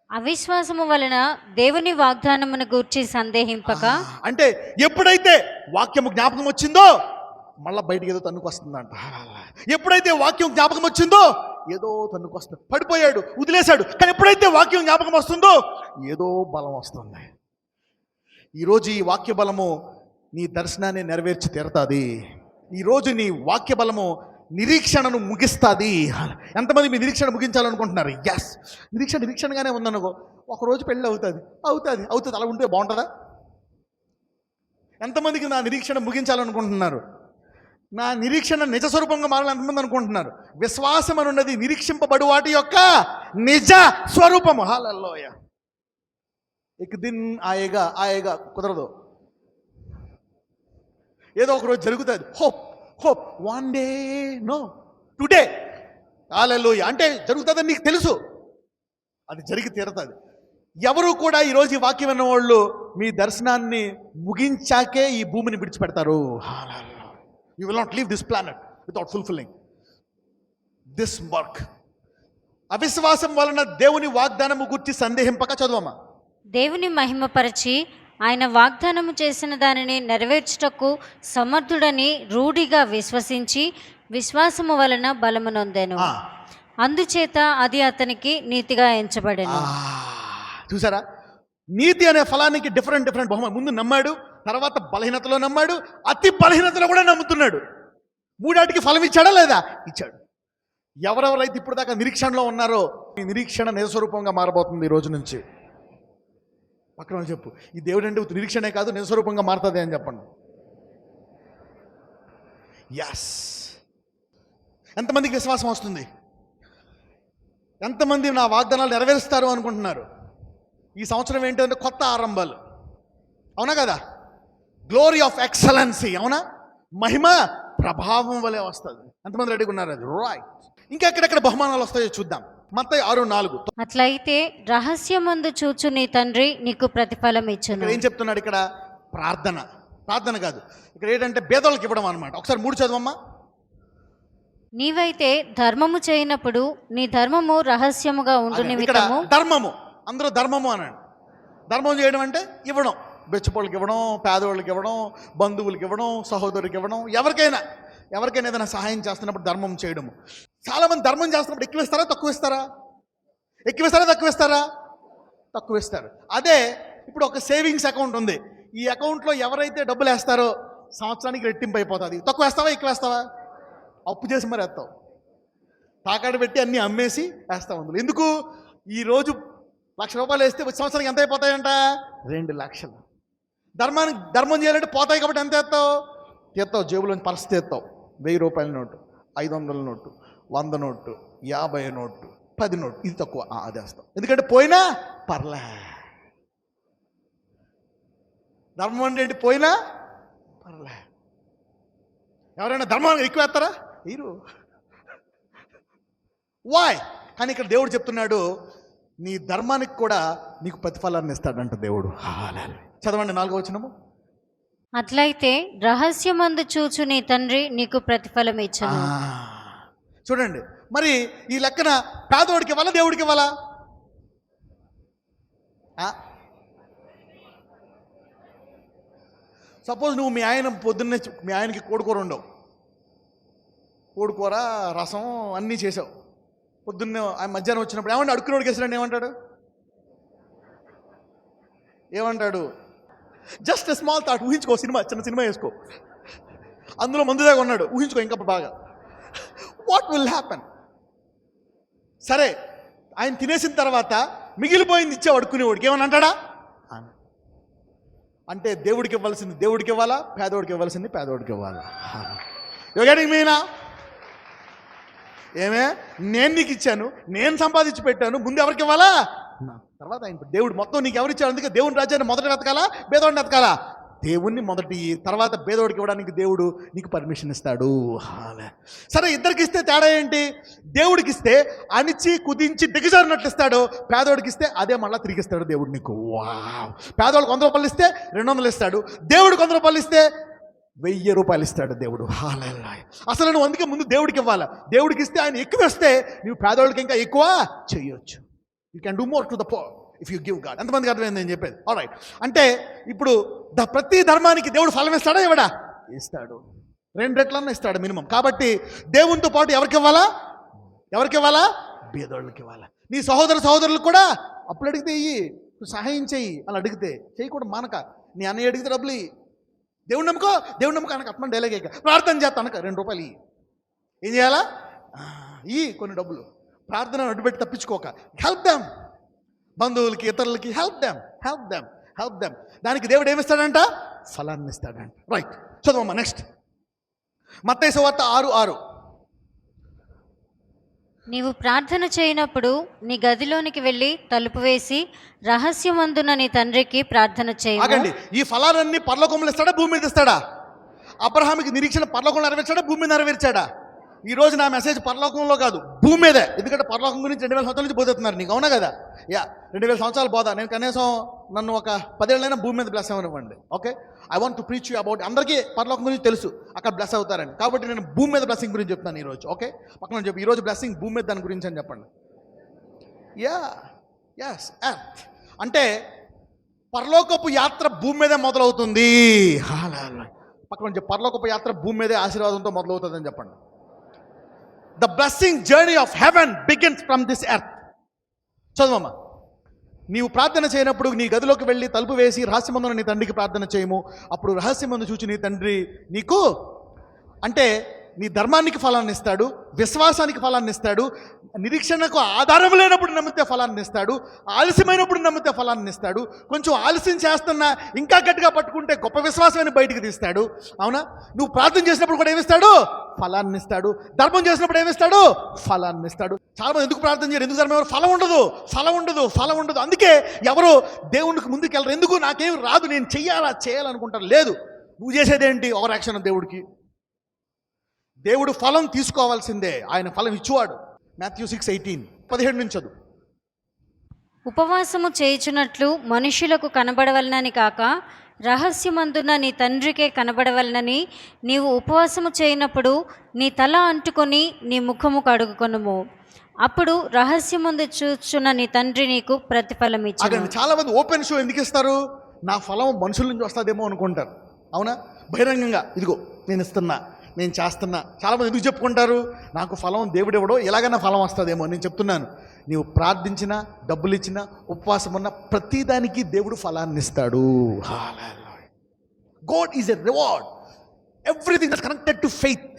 అవిశ్వాసము వలన దేవుని వాగ్దానమును గూర్చి సందేహింపక, అంటే ఎప్పుడైతే వాక్యము జ్ఞాపకం వచ్చిందో మళ్ళీ బయటికి ఏదో తన్నుకు వస్తుందంట. ఎప్పుడైతే వాక్యం జ్ఞాపకం వచ్చిందో ఏదో తన్నుకు వస్తుంది. పడిపోయాడు, వదిలేశాడు, కానీ ఎప్పుడైతే వాక్యం జ్ఞాపకం వస్తుందో ఏదో బలం వస్తుంది. ఈరోజు ఈ వాక్య బలము నీ దర్శనాన్ని నెరవేర్చి తీరుతుంది. ఈరోజు నీ వాక్య బలము నిరీక్షణను ముగిస్తుంది. ఎంతమంది మీ నిరీక్షణ ముగించాలనుకుంటున్నారు? ఎస్, నిరీక్షణగానే ఉందనుకో, ఒకరోజు పెళ్ళి అవుతుంది. అలా ఉంటే బాగుంటుందా? ఎంతమందికి నా నిరీక్షణ ముగించాలనుకుంటున్నారు? నా నిరీక్షణ నిజ స్వరూపంగా మారాలని ఎంతమంది అనుకుంటున్నారు? విశ్వాసం అని ఉన్నది నిరీక్షింపబడు వాటి యొక్క నిజ స్వరూపము. హల్లెలూయా. ఇక దిన్ ఆయేగా కుదరదు, ఏదో ఒకరోజు జరుగుతుంది. Hope one day, no today. Hallelujah. అంటే జరుగుతుందని నీకు తెలుసు, అది జరిగి తీరుతుంది. ఎవరు కూడా ఈరోజు ఈ వాక్యం విన్న వాళ్ళు మీ దర్శనాన్ని ముగించాకే ఈ భూమిని విడిచిపెడతారు. You will not leave this planet without fulfilling this work. అవిశ్వాసం వలన దేవుని వాగ్దానము గురించి సందేహింపక, చదవమ్మా. దేవుని మహిమపరచి ఆయన వాగ్దానము చేసిన దానిని నెరవేర్చుటకు సమర్థుడని రూఢిగా విశ్వసించి విశ్వాసము వలన బలము నొందెను. అందుచేత అది అతనికి నీతిగా ఎంచబడెను. చూసారా, నీతి అనే ఫలానికి డిఫరెంట్ బహుమతి. ముందు నమ్మాడు, తర్వాత బలహీనతలో నమ్మాడు, అతి బలహీనతలో కూడా నమ్ముతున్నాడు. మూడాటికి ఫలం ఇచ్చాడా లేదా? ఇచ్చాడు. ఎవరెవరైతే ఇప్పుడు దాకా నిరీక్షణలో ఉన్నారో ఈ నిరీక్షణ నిజస్వరూపంగా మారబోతుంది ఈ రోజు నుంచి. పక్కన చెప్పు, ఈ దేవుడు అంటే నిరీక్షణే కాదు, నిజస్వరూపంగా మారుతుంది అని చెప్పండి. ఎస్. ఎంతమందికి విశ్వాసం వస్తుంది? ఎంతమంది నా వాగ్దానాలు నెరవేరుస్తారు అనుకుంటున్నారు? ఈ సంవత్సరం ఏంటంటే కొత్త ఆరంభాలు, అవునా కదా? గ్లోరీ ఆఫ్ ఎక్సలెన్సీ, అవునా? మహిమ ప్రభావం వలె వస్తుంది. ఎంతమంది రెడీగా ఉన్నారు? అది రైట్. ఇంకా ఎక్కడెక్కడ బహుమానాలు వస్తాయో చూద్దాం. మత్తయి 6:4. అట్లయితే రహస్యమందు చూచు నీ తండ్రి నీకు ప్రతిఫలం ఇచ్చును. ఏం చెప్తున్నాడు ఇక్కడ? ప్రార్థన కాదు, ఇక్కడ ఏంటంటే పేదోళ్ళకి ఇవ్వడం అనమాట. ఒకసారి 3 చదవమ్మా. నీవైతే ధర్మము చేయనప్పుడు నీ ధర్మము రహస్యముగా ఉండు నిమిత్తము. ధర్మము, అందరూ ధర్మము అనండి. ధర్మం చేయడం అంటే ఇవ్వడం, బెచ్చపోళ్ళకి ఇవ్వడం, పేదవాళ్ళకి ఇవ్వడం, బంధువులకి ఇవ్వడం, సహోదరుడికి ఇవ్వడం, ఎవరికైనా ఏదైనా సహాయం చేస్తున్నప్పుడు ధర్మం చేయడము. చాలామంది ధర్మం చేస్తున్నప్పుడు ఎక్కువ ఇస్తారా తక్కువ ఇస్తారా? తక్కువ ఇస్తారు. అదే ఇప్పుడు ఒక సేవింగ్స్ అకౌంట్ ఉంది. ఈ అకౌంట్లో ఎవరైతే డబ్బులు వేస్తారో సంవత్సరానికి రెట్టింపు అయిపోతుంది. తక్కువ వేస్తావా ఎక్కువ వేస్తావా? అప్పు చేసి మరి వేస్తావు, తాకాడు పెట్టి అన్నీ అమ్మేసి వేస్తావు అందులో. ఎందుకు? ఈరోజు ₹1,00,000 వేస్తే సంవత్సరానికి ఎంత అయిపోతాయంట? 2 లక్షలు. ధర్మం చేయాలంటే పోతాయి కాబట్టి ఎంత తీస్తావు? జేబులోంచి పర్స్ తీస్తావు. ₹1000 note, 500 note, 100 note, 50 note, 10 note, ఇది తక్కువ, అది వేస్తావు. ఎందుకంటే పోయినా పర్లే. ధర్మం అంటే ఏంటి? పోయినా పర్లే. ఎవరైనా ధర్మం ఎక్కువ వేస్తారా? వీరు వాయ్. కానీ ఇక్కడ దేవుడు చెప్తున్నాడు, నీ ధర్మానికి కూడా నీకు ప్రతిఫలాన్ని ఇస్తాడంట దేవుడు. చదవండి 4వ వచనము. అట్లయితే రహస్యమందు చూచు నీ తండ్రి నీకు ప్రతిఫలం ఇచ్చును. చూడండి, మరి ఈ లెక్కన పేదోడికి ఇవ్వాలా దేవుడికి ఇవ్వాలా? సపోజ్ నువ్వు మీ ఆయన పొద్దున్నే మీ ఆయనకి కోడికూర ఉండవు, కోడికూర రసం అన్నీ చేసావు. పొద్దున్నే ఆయన మధ్యాహ్నం వచ్చినప్పుడు ఏమంటే అడుక్కునోడికి వేసాడు, ఏమంటాడు? Just small thought. ఊహించుకో, చిన్న సినిమా వేసుకో, అందులో మందు దాకా ఉన్నాడు, ఊహించుకో ఇంకా బాగా. What will happen? సరే ఆయన తినేసిన తర్వాత మిగిలిపోయింది ఇచ్చే అడుక్కునేవాడికి ఏమని అంటాడా? అంటే దేవుడికి ఇవ్వాల్సింది దేవుడికి ఇవ్వాలా, పేదోడికి ఇవ్వాల్సింది పేదోడికి ఇవ్వాలా? యోగానికి మీనా ఏమే, నేను నీకు ఇచ్చాను, నేను సంపాదించి పెట్టాను, ముందు ఎవరికి ఇవ్వాలా? తర్వాత ఆయన దేవుడు మొత్తం నీకు ఎవరిచ్చాడు? అందుకే దేవుని రాజ్యాన్ని మొదట వెతకాలా, పేదోడిని వెతకాలా? దేవుణ్ణి మొదటి, తర్వాత పేదోడికి ఇవ్వడానికి దేవుడు నీకు పర్మిషన్ ఇస్తాడు. సరే, ఇద్దరికి ఇస్తే తేడా ఏంటి? దేవుడికి ఇస్తే అణిచి కుదించి దిగజారినట్లు ఇస్తాడు, పేదోడికి ఇస్తే అదే మళ్ళీ తిరిగిస్తాడు దేవుడు నీకు. పేదోడికి 100 రూపాయలు ఇస్తే 200 ఇస్తాడు, దేవుడికి 100 రూపాయలు ఇస్తే 1000 రూపాయలు ఇస్తాడు దేవుడు. అసలు నువ్వు అందుకే ముందు దేవుడికి ఇవ్వాలి. దేవుడికి ఇస్తే ఆయన ఎక్కువ ఇస్తే నువ్వు పేదోళ్ళకి ఇంకా ఎక్కువ చేయొచ్చు. You can do more to the pour if you give God. ఎంతమందికి అర్థమైంది నేను చెప్పేది? ఆల్రైట్. అంటే ఇప్పుడు ప్రతి ధర్మానికి దేవుడు ఫలం ఇస్తాడా? ఇవ్వడా? ఇస్తాడు. 2 రెట్లన్నా ఇస్తాడు మినిమం. కాబట్టి దేవునితో పాటు ఎవరికి ఇవ్వాలా? ఎవరికి ఇవ్వాలా? పేదోళ్ళకి ఇవ్వాలా. నీ సహోదరులకు కూడా అప్పులు అడిగితే ఇయ్యి, సహాయం చెయ్యి. అలా అడిగితే చేయకూడదు మానక. నీ అన్నయ్య అడిగితే డబ్బులు ఇయ్యి. దేవుడు నమ్ముకో అనక అట్మ డైలాగ్ ప్రార్థన చేస్తా అనక 2 రూపాయలు ఇయ్యి. ఏం చేయాలా? కొన్ని డబ్బులు ప్రార్థన అడ్డుపెట్టి తప్పించుకోక. Help them. బంధువులకి, ఇతరులకి హెల్ప్ దెమ్. దానికి దేవుడు ఏమిస్తాడంట? ఫలాన్ని ఇస్తాడంట. Right, చదవమ్మా next. మత్తయి సువార్త 6:6. నీవు ప్రార్థన చేయనప్పుడు నీ గదిలోనికి వెళ్ళి తలుపు వేసి రహస్యమందున నీ తండ్రికి ప్రార్థన చేయి. ఆగండి, ఈ ఫలాలన్నీ పరలోకంలో ఇస్తాడా, భూమి మీద ఇస్తాడా? అబ్రహాముకి నిరీక్షణ పరలోకంలో నెరవేర్చాడా, భూమి మీద నెరవేర్చాడా? ఈ రోజు నా మెసేజ్ పరలోకంలో కాదు, భూమి మీదే. ఎందుకంటే పరలోకం గురించి 2000 సంవత్సరాల నుంచి బోధిస్తున్నారు నీకు, అవునా కదా? 2000 సంవత్సరాలు బోధ. నేను కనీసం నన్ను ఒక 10 ఏళ్ళైనా భూమి మీద బ్లెస్ అవ్వనివ్వండి. Okay, I want to preach you about. అందరికీ పరలోకం గురించి తెలుసు, అక్కడ బ్లెస్ అవుతారని. కాబట్టి నేను భూమి మీద బ్లెస్సింగ్ గురించి చెప్తాను ఈరోజు. ఓకే, పక్కన చెప్పి ఈరోజు బ్లెస్సింగ్ భూమి మీద దాని గురించి అని చెప్పండి. అంటే పరలోకపు యాత్ర భూమి మీదే మొదలవుతుంది. పక్కన చెప్పి పరలోకపు యాత్ర భూమి మీదే ఆశీర్వాదంతో మొదలవుతుంది అని చెప్పండి. The blessing journey of heaven begins from this earth. చదవమ్మా. నీవు ప్రార్థన చేయనప్పుడు నీ గదిలోకి వెళ్ళి తలుపు వేసి రహస్యమందున నీ తండ్రికి ప్రార్థన చేయము. అప్పుడు రహస్యమందు చూచి నీ తండ్రి నీకు, అంటే నీ ధర్మానికి ఫలాన్ని ఇస్తాడు, విశ్వాసానికి ఫలాన్ని ఇస్తాడు, నిరీక్షణకు ఆధారం లేనప్పుడు నమ్మితే ఫలాన్ని ఇస్తాడు, ఆలస్యమైనప్పుడు నమ్మితే ఫలాన్ని ఇస్తాడు, కొంచెం ఆలస్యం చేస్తున్నా ఇంకా గట్టిగా పట్టుకుంటే గొప్ప విశ్వాసాన్ని బయటికి తీస్తాడు. అవునా? నువ్వు ప్రార్థన చేసినప్పుడు కూడా ఏమిస్తాడు? ఫలాన్ని ఇస్తాడు. ధర్మం చేసినప్పుడు ఏమిస్తాడు? ఫలాన్ని ఇస్తాడు. చాలా మంది ఎందుకు ప్రార్థన చేయరు? ఎందుకు ధర్మం? ఫలం ఉండదు. అందుకే ఎవరు దేవునికి ముందుకు వెళ్ళరు. ఎందుకు? నాకేం రాదు, నేను చేయాలనుకుంటారు. లేదు, నువ్వు చేసేదేంటి? ఓవర్ యాక్షన్ దేవుడికి. దేవుడు ఫలం తీసుకోవాల్సిందే, ఆయన ఫలం ఇచ్చువాడు. మాథ్యూ 6:18, 17 నుంచి చదువు. ఉపవాసము చేయుచున్నట్లు మనుషులకు కనబడవలనని కాక రహస్యమందున నీ తండ్రికే కనబడవలనని నీవు ఉపవాసము చేయనప్పుడు నీ తల అంటుకొని నీ ముఖము కడుగుకొనుము. అప్పుడు రహస్యమందు చూచున్న నీ తండ్రి నీకు ప్రతిఫలం ఇచ్చును. చాలా మంది ఓపెన్ షో ఎందుకు ఇస్తారు? నా ఫలం మనుషుల నుంచి వస్తుందేమో అనుకుంటారు. అవునా? బహిరంగంగా ఇదిగో నేను ఇస్తున్నా, నేను చేస్తున్నా. చాలామంది ఎందుకు చెప్పుకుంటారు? నాకు ఫలం దేవుడు ఇవ్వడో, ఎలాగైనా ఫలం వస్తుందేమో. నేను చెప్తున్నాను, నీవు ప్రార్థించినా, డబ్బులు ఇచ్చినా, ఉపవాసం ఉన్నా ప్రతిదానికి దేవుడు ఫలాన్ని ఇస్తాడు. God is a reward. Everything that's connected to faith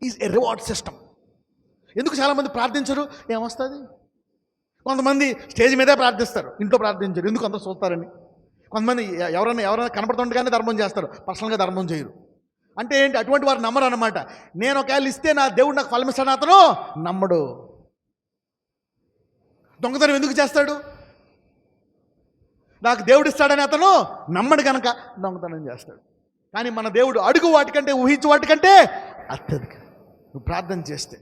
is a reward system. ఎందుకు చాలామంది ప్రార్థించరు? ఏమొస్తుంది? కొంతమంది స్టేజ్ మీదే ప్రార్థిస్తారు, ఇంట్లో ప్రార్థించరు. ఎందుకు అందరూ చూస్తారని. కొంతమంది ఎవరైనా కనపడుతుండగానే ధర్మం చేస్తారు, పర్సనల్గా ధర్మం చేయరు. అంటే ఏంటి? అటువంటి వారు నమ్మరు అన్నమాట. నేను ఒకవేళ ఇస్తే నా దేవుడు నాకు ఫలం ఇస్తాడు, అతను నమ్మడు. దొంగతనం ఎందుకు చేస్తాడు? నాకు దేవుడు ఇస్తాడని అతను నమ్మడు కనుక దొంగతనం చేస్తాడు. కానీ మన దేవుడు అడుగు వాటికంటే, ఊహించు వాటికంటే అత్యధిక. నువ్వు ప్రార్థన చేస్తే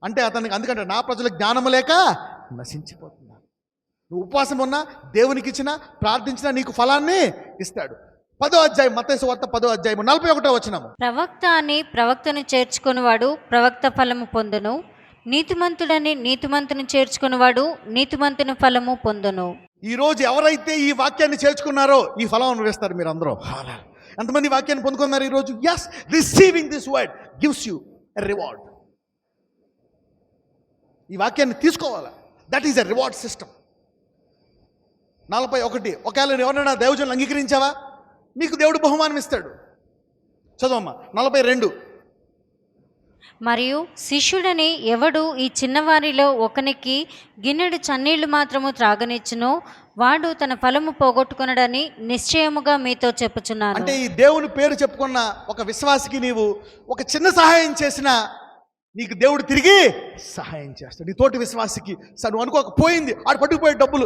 అంటే అతనికి, అందుకంటే నా ప్రజలకు జ్ఞానము లేక నశించిపోతున్నారు. నువ్వు ఉపవాసం ఉన్నా, దేవునికి ఇచ్చినా, ప్రార్థించినా నీకు ఫలాన్ని ఇస్తాడు. 10వ అధ్యాయం మత్తయి సువార్త 10వ అధ్యాయం 41వ వచనము. ప్రవక్త అని ప్రవక్తను చేర్చుకునివాడు ప్రవక్త ఫలము పొందును, నీతిమంతుడని నీతిమంతుని చేర్చుకునివాడు నీతిమంతుని ఫలము పొందును. ఈరోజు ఎవరైతే ఈ వాక్యాన్ని చేర్చుకున్నారో ఈ ఫలం అనుభవిస్తారు మీరు అందరూ. ఎంతమంది వాక్యాన్ని పొందుకున్నారు ఈరోజు? yes, receiving this word gives you a reward. ఈ వాక్యాన్ని తీసుకోవాలా? That is a reward system. 41. ఒకవేళ ఎవరైనా దైవజనులు అంగీకరించావా, నీకు దేవుడు బహుమానం ఇస్తాడు. చదవమ్మా 42. మరియు శిష్యుడని ఎవడు ఈ చిన్నవారిలో ఒకనికి గిన్నెడు చన్నీళ్లు మాత్రము త్రాగనిచ్చునో వాడు తన ఫలము పోగొట్టుకున్నాడని నిశ్చయముగా మీతో చెప్పుచున్నాను. అంటే ఈ దేవుని పేరు చెప్పుకున్న ఒక విశ్వాసికి నీవు ఒక చిన్న సహాయం చేసినా నీకు దేవుడు తిరిగి సహాయం చేస్తాడు. నీ తోటి విశ్వాసికి నువ్వు అనుకో పోయింది ఆడు పట్టుకుపోయే డబ్బులు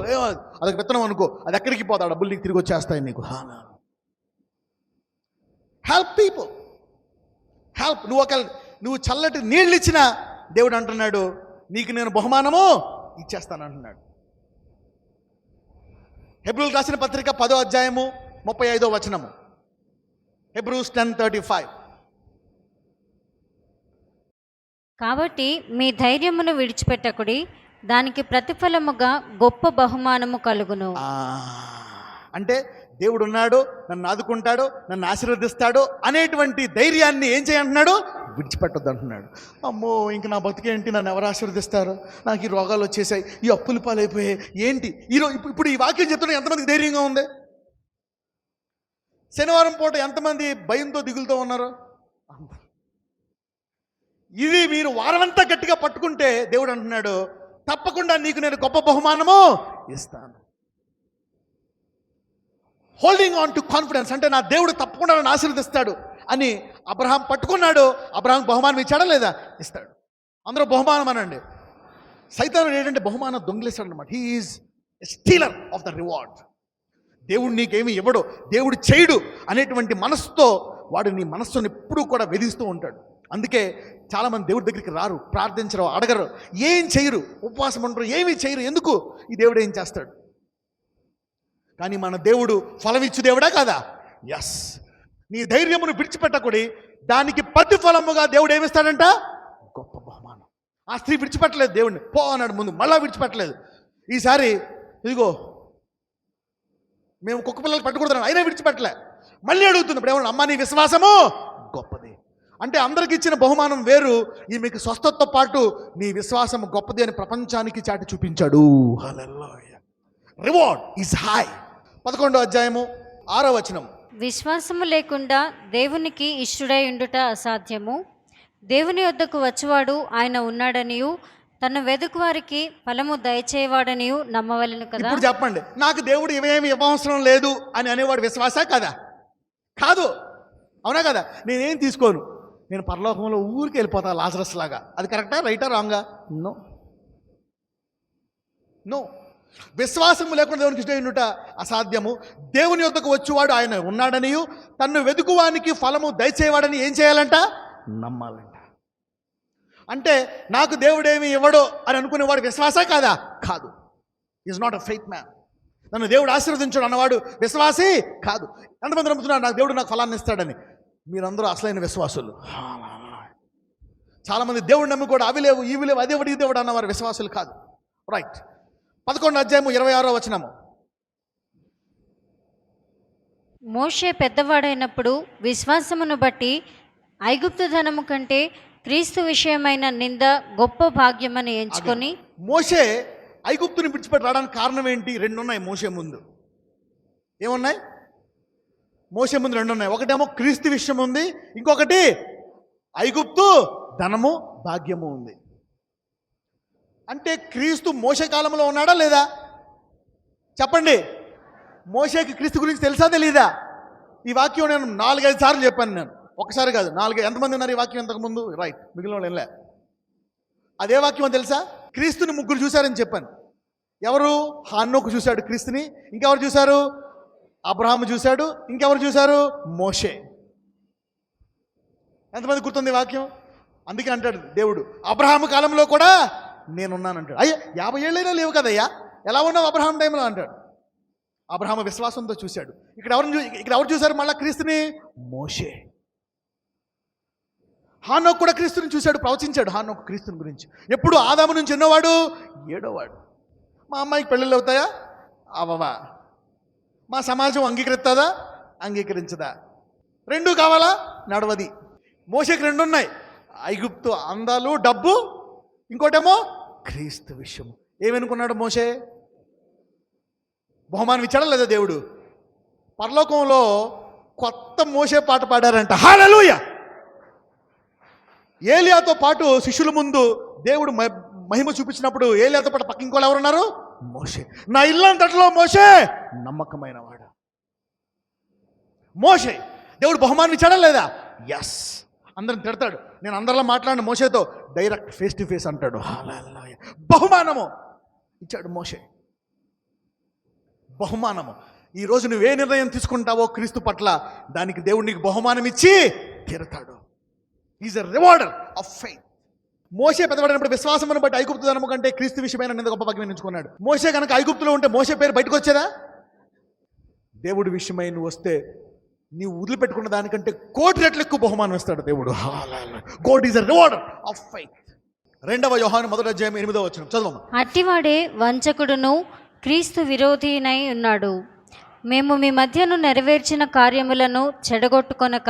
అదొక విత్తనం అనుకో, అది ఎక్కడికి పోతా డబ్బులు నీకు తిరిగి వచ్చేస్తాయి నీకు. Help people, help. నువ్వు చల్లటి నీళ్ళు ఇచ్చినా దేవుడు అంటున్నాడు నీకు నేను బహుమానము ఇచ్చేస్తాను అంటున్నాడు. హెబ్రూలు రాసిన పత్రిక 10వ అధ్యాయము 35వ వచనము. హెబ్రూస్ 10:35. కాబట్టి మీ ధైర్యమును విడిచిపెట్టకుడి, దానికి ప్రతిఫలముగా గొప్ప బహుమానము కలుగును. అంటే దేవుడు ఉన్నాడు, నన్ను ఆదుకుంటాడు, నన్ను ఆశీర్వదిస్తాడు అనేటువంటి ధైర్యాన్ని ఏం చేయంటున్నాడు? విడిచిపెట్టొద్దు అంటున్నాడు. అమ్మో ఇంక నా బతికేంటి, నన్ను ఎవరు ఆశీర్వదిస్తారు, నాకు ఈ రోగాలు వచ్చేసాయి, ఈ అప్పుల పాలైపోయాయి ఏంటి ఇప్పుడు ఈ వాక్యం చెప్తున్నా ఎంతమందికి ధైర్యంగా ఉంది? శనివారం పూట ఎంతమంది భయంతో దిగులుతో ఉన్నారు? ఇది మీరు వారమంతా గట్టిగా పట్టుకుంటే దేవుడు అంటున్నాడు తప్పకుండా నీకు నేను గొప్ప బహుమానము ఇస్తాను. హోల్డింగ్ ఆన్ టు కాన్ఫిడెన్స్ అంటే నా దేవుడు తప్పకుండా నన్ను ఆశీర్వదిస్తాడు అని అబ్రహాం పట్టుకున్నాడు. అబ్రహాం బహుమానం ఇచ్చాడా లేదా? ఇస్తాడు. అందరూ బహుమానం అనండి. సైతానుడు ఏంటంటే బహుమానం దొంగిలిస్తాడు అనమాట. He is stealer of the reward. దేవుడు నీకేమి ఇవ్వడు, దేవుడు చేయడు అనేటువంటి మనసుతో వాడు నీ మనస్సును ఎప్పుడూ కూడా వేధిస్తూ ఉంటాడు. అందుకే చాలామంది దేవుడి దగ్గరికి రారు, ప్రార్థించరు, అడగరు, ఏం చేయరు, ఉపవాసం ఉండరు, ఏమీ చేయరు. ఎందుకు? ఈ దేవుడు ఏం చేస్తాడు? కానీ మన దేవుడు ఫలమిచ్చు దేవుడా కాదా? ఎస్. నీ ధైర్యమును విడిచిపెట్టకూడి దానికి ప్రతిఫలముగా దేవుడు ఏమిస్తాడంట? గొప్ప బహుమానం. ఆ స్త్రీ విడిచిపెట్టలేదు దేవుడిని, పో అన్నాడు ముందు, మళ్ళా విడిచిపెట్టలేదు. ఈసారి ఇదిగో మేము కుక్క పిల్లలు పట్టుకూడదు అయినా విడిచిపెట్టలే, మళ్ళీ అడుగుతుంది. ఇప్పుడు ఏమన్నా అమ్మ నీ విశ్వాసము గొప్పది అంటే అందరికి ఇచ్చిన బహుమానం వేరు, ఈమెకి స్వస్థతతో పాటు నీ విశ్వాసం గొప్పది అని ప్రపంచానికి చాటి చూపించాడు. హల్లెలూయా. Reward is high. 11వ అధ్యాయము 6వ వచనం. విశ్వాసము లేకుండా దేవునికి ఇష్టుడై ఉండుట అసాధ్యము. దేవుని వద్దకు వచ్చువాడు ఆయన ఉన్నాడనియు తన వెదుకు వారికి ఫలము దయచేవాడనియు నమ్మవలెను కదా. ఇప్పుడు చెప్పండి, నాకు దేవుడు ఇవేమి ఇవ్వవసరం లేదు అని అనేవాడు విశ్వాసా కదా? కాదు, అవునా కదా? నేనేం తీసుకోను, నేను పరలోకంలో ఊరికి వెళ్ళిపోతా లాజరస్ లాగా. అది కరెక్టా, రైటా, రాంగా? No no. విశ్వాసము లేకుండా దేవునికి ఇష్టం ఉండుట అసాధ్యము. దేవుని యొద్దకు వచ్చేవాడు ఆయన ఉన్నాడనియు తన్ను వెదుకువానికి ఫలము దయచేవాడని ఏం చేయాలంట? నమ్మాలంట. అంటే నాకు దేవుడేమి ఇవ్వడో అని అనుకునేవాడు విశ్వాసా కాదా? కాదు. Is not a faith man. నన్ను దేవుడు ఆశీర్వదించాడు అన్నవాడు విశ్వాసి కాదు. ఎంతమంది నమ్ముతున్నారు నాకు దేవుడు నాకు ఫలాన్ని ఇస్తాడని? మీరందరూ అసలైన విశ్వాసులు. చాలామంది దేవుడు నమ్మి కూడా అవి లేవు ఇవి లేవు అదే వడి దేవుడు అన్నవారు విశ్వాసులు కాదు. రైట్. 11వ అధ్యాయము 26వ వచనము. మోషే పెద్దవాడైనప్పుడు విశ్వాసమును బట్టి ఐగుప్తు ధనము కంటే క్రీస్తు విషయమైన నింద గొప్ప భాగ్యమని ఎంచుకొని. మోషే ఐగుప్తుని విడిచిపెట్టి రావడానికి కారణం ఏంటి? 2 ఉన్నాయి మోషే ముందు. ఏమున్నాయి? మోషే ముందు 2 ఉన్నాయి. ఒకటేమో క్రీస్తు విషయం ఉంది, ఇంకొకటి ఐగుప్తు ధనము భాగ్యము ఉంది. అంటే క్రీస్తు మోషే కాలంలో ఉన్నాడా లేదా? చెప్పండి. మోషేకి క్రీస్తు గురించి తెలుసా తెలీదా? ఈ వాక్యం నేను 4-5 సార్లు చెప్పాను. నేను ఒకసారి కాదు 4. ఎంతమంది ఉన్నారు ఈ వాక్యం ఇంతకుముందు? రైట్, మిగిలిన వాళ్ళు వెళ్ళా. అదే వాక్యం తెలుసా? క్రీస్తుని 3 చూశారని చెప్పాను. ఎవరు? హానోకు చూశాడు క్రీస్తుని. ఇంకెవరు చూశారు? అబ్రహాము చూశాడు. ఇంకెవరు చూశారు? మోషే. ఎంతమంది గుర్తుంది వాక్యం? అందుకే అంటాడు దేవుడు అబ్రహాము కాలంలో కూడా నేనున్నానంటాడు. అయ్యా 50 ఏళ్ళైనా లేవు కదయ్యా, ఎలా ఉన్నావు అబ్రహాం టైంలో అంటాడు. అబ్రహాము విశ్వాసంతో చూశాడు. ఇక్కడ ఎవరు చూశారు మళ్ళా క్రీస్తుని? మోషే. హానోకు కూడా క్రీస్తుని చూశాడు, ప్రవచించాడు హానోకు క్రీస్తుని గురించి. ఎప్పుడు? ఆదాము నుంచి ఎన్నోవాడు? 7వాడు. మా అమ్మాయికి పెళ్ళిళ్ళు అవుతాయా? అవవా. మా సమాజం అంగీకరిస్తుందా? అంగీకరించదా? 2 కావాలా? నడవది. మోషేకి 2 ఉన్నాయి, ఐగుప్తు అందాలు డబ్బు, ఇంకోటేమో క్రీస్తు విషయం. ఏమనుకున్నాడు మోషే? బహుమానం ఇచ్చాడా లేదా దేవుడు? పరలోకంలో కొత్త మోషే పాట పాడారంట. హల్లెలూయా. ఏలియాతో పాటు శిష్యుల ముందు దేవుడు మహిమ చూపించినప్పుడు ఏలియాతో పాటు పక్క ఇంకోళ్ళు ఎవరున్నారు? మోషే. నా ఇల్లంతట్లో మోషే నమ్మకమైన వాడు. మోషే దేవుడు బహుమానం ఇచ్చాడా లేదా? ఎస్. అందరిని తిడతాడు. నేను అందరిలో మాట్లాడిన మోషేతో డైరెక్ట్ ఫేస్ టు ఫేస్ అంటాడు. హల్లెలూయా. బహుమానము ఇచ్చాడు మోషే. బహుమానము. ఈరోజు నువ్వే నిర్ణయం తీసుకుంటావో క్రీస్తు పట్ల, దానికి దేవుడు నీకు బహుమానం ఇచ్చి తీరుతాడు. Is a rewarder of faith. మోషే పెద్దవాడినప్పుడు విశ్వాసమును బట్టి ఐగుప్తు ధనము కంటే క్రీస్తు విషయమైన నింద గొప్ప భాగ్యం ఎంచుకున్నాడు. మోషే కనుక ఐగుప్తులో ఉంటే మోషే పేరు బయటకు వచ్చేదా? దేవుడి విషయమై నువ్వు వస్తే నీవు వదిలిపెట్టుకున్న దానికంటే 1,000,000 రెట్లు ఎక్కువ బహుమానం ఇస్తాడు దేవుడు. God is a rewarder of faith. 2వ యోహాను 1:8 చదవమ్మా. అట్టివాడే వంచకుడును క్రీస్తు విరోధినై ఉన్నాడు. మేము మీ మధ్యను నెరవేర్చిన కార్యములను చెడగొట్టుకొనక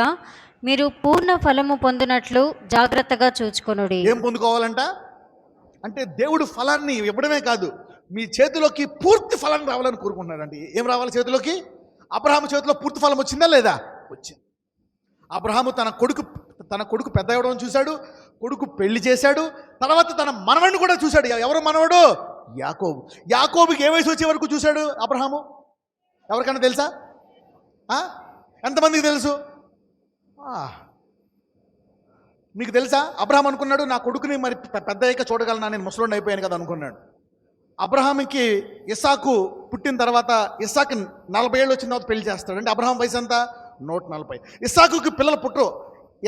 మీరు పూర్ణ ఫలము పొందినట్లు జాగ్రత్తగా చూచుకొనుడి. ఏం పొందుకోవాలంట అంటే దేవుడు ఫలాన్ని ఇవ్వడమే కాదు, మీ చేతిలోకి పూర్తి ఫలాన్ని రావాలని కోరుకుంటున్నాడండి. ఏం రావాలి చేతిలోకి? అబ్రహాము చేతిలో పూర్తి ఫలం వచ్చిందా లేదా? వచ్చింది. అబ్రహాము తన కొడుకు పెద్ద అవ్వడం చూశాడు, కొడుకు పెళ్లి చేశాడు, తర్వాత తన మనవడిని కూడా చూశాడు. ఎవరు మనవడు? యాకోబు. యాకోబుకి ఏ వయసు వచ్చే వరకు చూశాడు అబ్రహాము? ఎవరికైనా తెలుసా? ఎంతమందికి తెలుసు? మీకు తెలుసా? అబ్రహాం అనుకున్నాడు నా కొడుకుని మరి పెద్ద అయ్యాక చూడగలనా, నేను ముసలోడిని అయిపోయాను కదా అనుకున్నాడు. అబ్రహాంకి ఇస్సాకు పుట్టిన తర్వాత ఇస్సాకు 40 ఏళ్ళు వచ్చిన తర్వాత పెళ్లి చేస్తాడు. అంటే అబ్రహాం వయసు ఎంత? 140. ఇస్సాకుకి పిల్లలు పుట్టరు.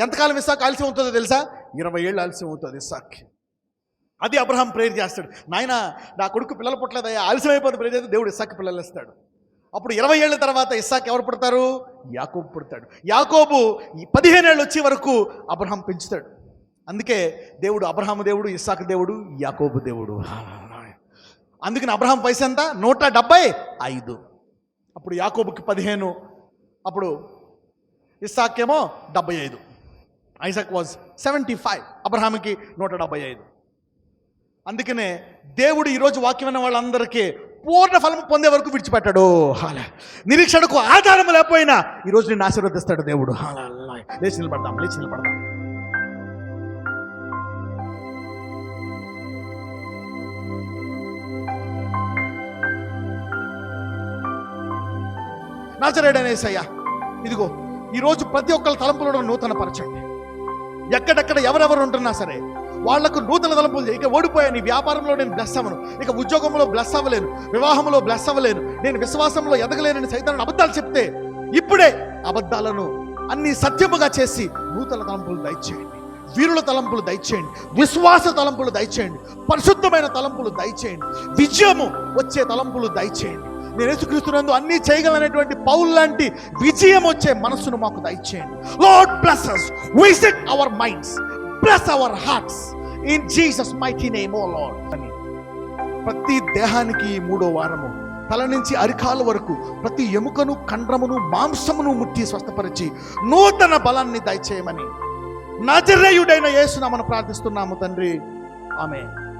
ఎంతకాలం ఇస్సాకు ఆలస్యం అవుతుందో తెలుసా? 20 ఏళ్ళు ఆలస్యం అవుతుంది ఇస్సాక్కి. అది అబ్రహాం ప్రేయర్ చేస్తాడు. నాయన నా కొడుకు పిల్లలు పుట్టలేదయ్యా, ఆలస్యం అయిపోతుంది ప్రేయర్ చేస్తే దేవుడు ఇస్సాకు పిల్లలు ఇస్తాడు. అప్పుడు 20 ఏళ్ళ తర్వాత ఇస్సాకు ఎవరు పుడతారు? యాకోబు పుడతాడు. యాకోబు 15 ఏళ్ళు వచ్చే వరకు అబ్రహాం పెంచుతాడు. అందుకే దేవుడు అబ్రహాము దేవుడు, ఇస్సాకు దేవుడు, యాకోబు దేవుడు. అందుకని అబ్రహాం వయసు ఎంత? 175. అప్పుడు యాకోబుకి 15, అప్పుడు ఇస్సాకేమో 75. Isaac was 75, అబ్రహాంకి 175. అందుకనే దేవుడు ఈరోజు వాక్యం అన్న వాళ్ళందరికీ పూర్ణ ఫలం పొందే వరకు విడిచిపెట్టాడు. నిరీక్షణకు ఆధారం లేకపోయినా ఈరోజు నిన్ను ఆశీర్వదిస్తాడు దేవుడు. లేచి నిలబడదాం. నజరేయుడైన యేసయ్యా, ఇదిగో ఈరోజు ప్రతి ఒక్కరి తలంపులను నూతన పరచండి. ఎక్కడెక్కడ ఎవరెవరు ఉంటున్నా సరే వాళ్లకు నూతన తలంపులు. ఇక ఓడిపోయాను, ఈ వ్యాపారంలో నేను బ్లెస్ అవ్వను, ఇక ఉద్యోగంలో బ్లెస్ అవ్వలేను, వివాహంలో బ్లెస్ అవ్వలేను, నేను విశ్వాసంలో ఎదగలేనని సైతాను అబద్ధాలు చెప్తే ఇప్పుడే అబద్ధాలను అన్ని సత్యముగా చేసి నూతన తలంపులు దయచేయండి, వీరుల తలంపులు దయచేయండి, విశ్వాస తలంపులు దయచేయండి, పరిశుద్ధమైన తలంపులు దయచేయండి, విజయము వచ్చే తలంపులు దయచేయండి. నేను యేసుక్రీస్తునందు అన్నీ చేయగలనేటువంటి పౌలు లాంటి విజయం వచ్చే మనస్సును మాకు దయచేయండి. Lord bless us, visit our minds, bless our hearts in Jesus mighty name, oh Lord. ప్రతి దేహానికి 3వ వారము తల నుంచి అరికాల వరకు ప్రతి ఎముకను, కండ్రమును, మాంసమును ముట్టి స్వస్థపరిచి నూతన బలాన్ని దయచేయమని నజరేయుడైన యేసు నామమున ప్రార్థిస్తున్నాము తండ్రి. ఆమేన్.